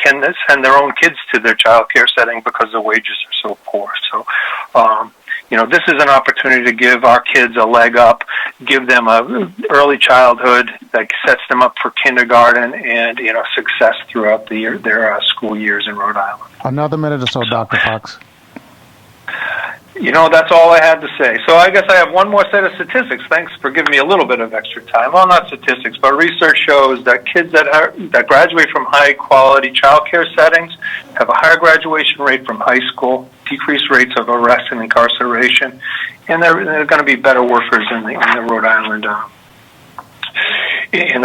send their own kids to their child care setting because the wages are so poor. So this is an opportunity to give our kids a leg up, give them a early childhood that sets them up for kindergarten and, success throughout their school years in Rhode Island. Another minute or so, Dr. Fox. That's all I had to say. So I guess I have one more set of statistics. Thanks for giving me a little bit of extra time. Well, not statistics, but research shows that kids that graduate from high-quality child care settings have a higher graduation rate from high school, decreased rates of arrest and incarceration, and they're going to be better workers in the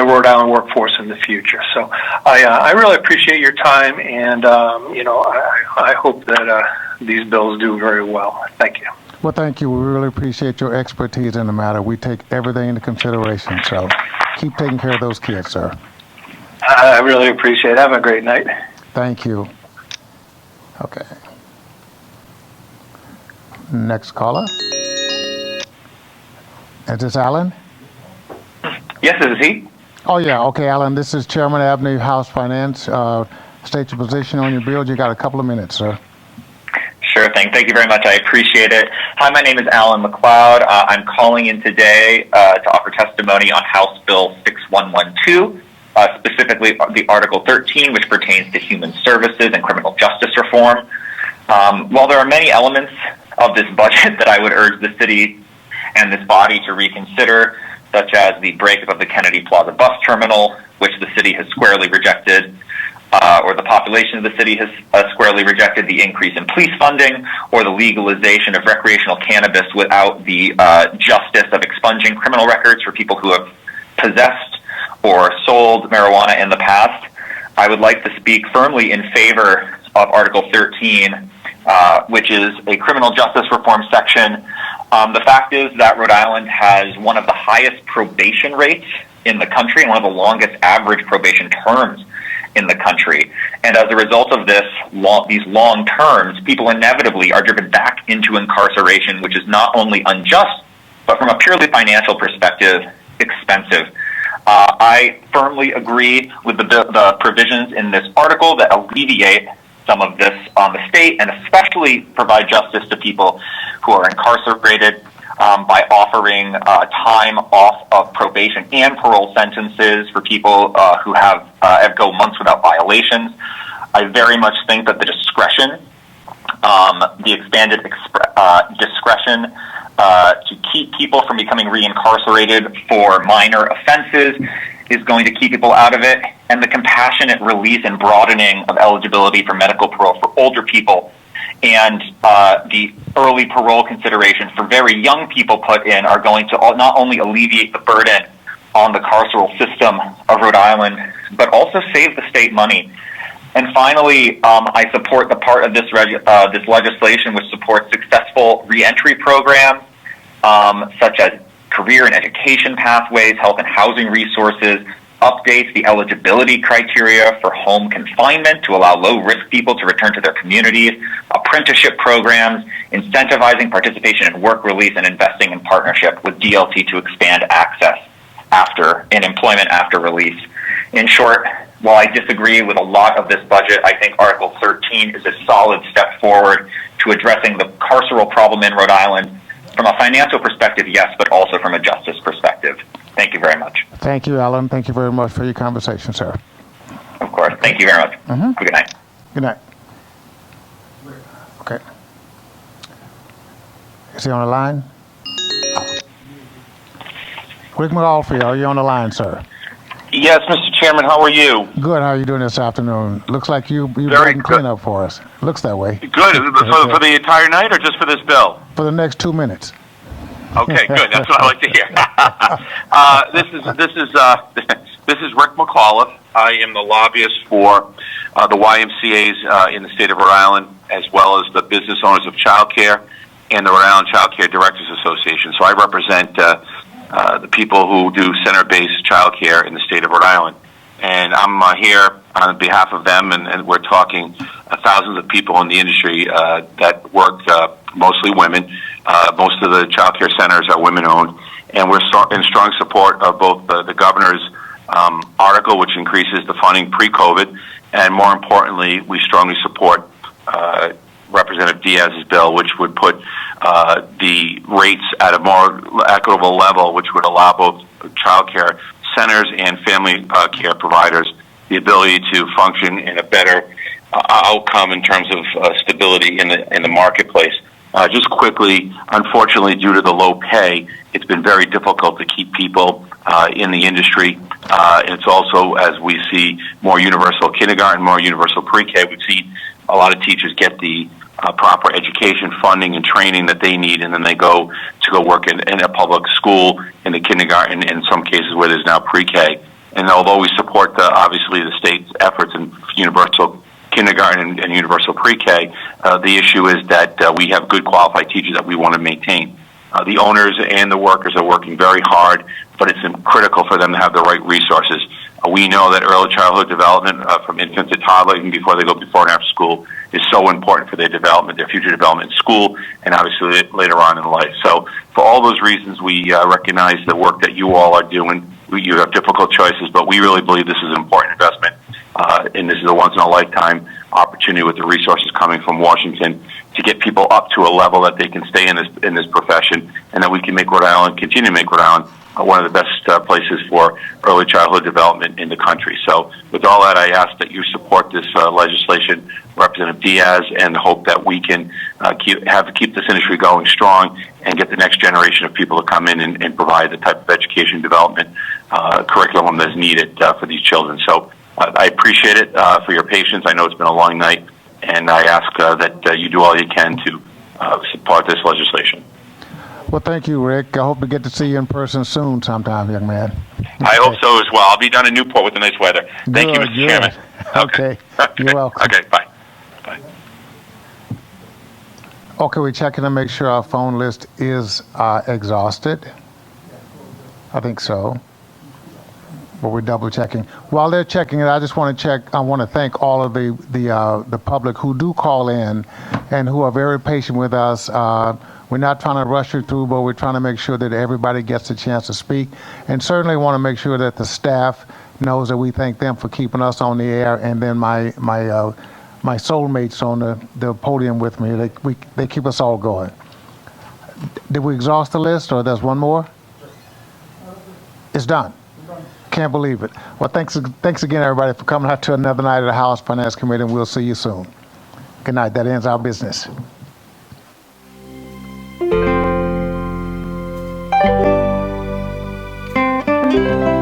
Rhode Island workforce in the future. So I really appreciate your time, and I hope that these bills do very well. Thank you. Well, thank you. We really appreciate your expertise in the matter. We take everything into consideration. So keep taking care of those kids, sir. I really appreciate it. Have a great night. Thank you. Okay. Next caller. Is this Alan? Yes, this is he. Oh, yeah. Okay, Alan, this is Chairman Abney, House Finance. State your position on your bill. You got a couple of minutes, sir. Sure thing. Thank you very much. I appreciate it. Hi, my name is Alan McLeod. I'm calling in today to offer testimony on House Bill 6112, specifically the Article 13, which pertains to human services and criminal justice reform. While there are many elements of this budget that I would urge the city and this body to reconsider, such as the breakup of the Kennedy Plaza bus terminal, which the city has squarely rejected, or the population of the city has squarely rejected, the increase in police funding, or the legalization of recreational cannabis without the justice of expunging criminal records for people who have possessed or sold marijuana in the past. I would like to speak firmly in favor of Article 13, which is a criminal justice reform section. The fact is that Rhode Island has one of the highest probation rates in the country and one of the longest average probation terms in the country. And as a result of this, these long terms, people inevitably are driven back into incarceration, which is not only unjust, but from a purely financial perspective, expensive. I firmly agree with the provisions in this article that alleviate some of this on the state and especially provide justice to people who are incarcerated by offering time off of probation and parole sentences for people who have go months without violations. I very much think that the discretion, the expanded discretion to keep people from becoming reincarcerated for minor offenses is going to keep people out of it, and the compassionate release and broadening of eligibility for medical parole for older people and the early parole considerations for very young people put in are going to not only alleviate the burden on the carceral system of Rhode Island, but also save the state money. And finally, I support the part of this legislation which supports successful reentry programs, such as career and education pathways, health and housing resources, updates the eligibility criteria for home confinement to allow low-risk people to return to their communities, apprenticeship programs, incentivizing participation in work release, and investing in partnership with DLT to expand access in employment after release. In short, while I disagree with a lot of this budget, I think Article 13 is a solid step forward to addressing the carceral problem in Rhode Island from a financial perspective, yes, but also from a justice perspective. Thank you very much. Thank you, Alan. Thank you very much for your conversation, sir. Of course. Thank you very much. Mm-hmm. Good night. Good night. Okay. Is he on the line? Oh. Rick McAuliffe, are you on the line, sir? Yes, Mr. Chairman, how are you? Good. How are you doing this afternoon? Looks like you're Very clean up for us. Looks that way. Good. For the entire night or just for this bill? For the next 2 minutes. Okay, good. That's what I like to hear. This is Rick McAuliffe. I am the lobbyist for the YMCA's in the state of Rhode Island, as well as the business owners of child care and the Rhode Island Child Care Directors Association. So I represent the people who do center-based child care in the state of Rhode Island. And I'm here on behalf of them, and we're talking thousands of people in the industry that work, mostly women. Most of the child care centers are women-owned, and we're in strong support of both the governor's article, which increases the funding pre-COVID, and more importantly, we strongly support Representative Diaz's bill, which would put the rates at a more equitable level, which would allow both child care centers and family care providers the ability to function in a better outcome in terms of stability in the marketplace. Just quickly, unfortunately, due to the low pay, it's been very difficult to keep people in the industry. It's also, as we see more universal kindergarten, more universal pre-K, we've seen a lot of teachers get the proper education, funding, and training that they need, and then they go work in a public school in the kindergarten, in some cases where there's now pre-K. And although we support obviously the state's efforts in universal kindergarten and universal pre-K, the issue is that we have good qualified teachers that we want to maintain. The owners and the workers are working very hard, but it's critical for them to have the right resources. We know that early childhood development from infant to toddler, even before they go before and after school, is so important for their development, their future development in school, and obviously later on in life. So for all those reasons, we recognize the work that you all are doing. You have difficult choices, but we really believe this is an important investment, and this is a once-in-a-lifetime opportunity with the resources coming from Washington to get people up to a level that they can stay in this profession, and that we can make Rhode Island, continue to make Rhode Island one of the best places for early childhood development in the country. So with all that, I ask that you support this legislation, Representative Diaz, and hope that we can keep this industry going strong and get the next generation of people to come in and provide the type of education development curriculum that's needed for these children. So I appreciate it for your patience. I know it's been a long night, and I ask that you do all you can to support this legislation. Well, thank you, Rick. I hope to get to see you in person soon sometime, young man. I hope so as well. I'll be down in Newport with the nice weather. Thank you, Mr. Chairman. Okay. You're welcome. Okay, bye. Okay, we're checking to make sure our phone list is exhausted. I think so. But we're double checking. While they're checking it, I just want to check. I want to thank all of the public who do call in and who are very patient with us. We're not trying to rush you through, but we're trying to make sure that everybody gets a chance to speak. And certainly want to make sure that the staff knows that we thank them for keeping us on the air. And then my soulmates on the podium with me, they keep us all going. Did we exhaust the list, or there's one more? It's done. Can't believe it. Well, thanks again, everybody, for coming out to another night of the House Finance Committee, and we'll see you soon. Good night. That ends our business. Thank you.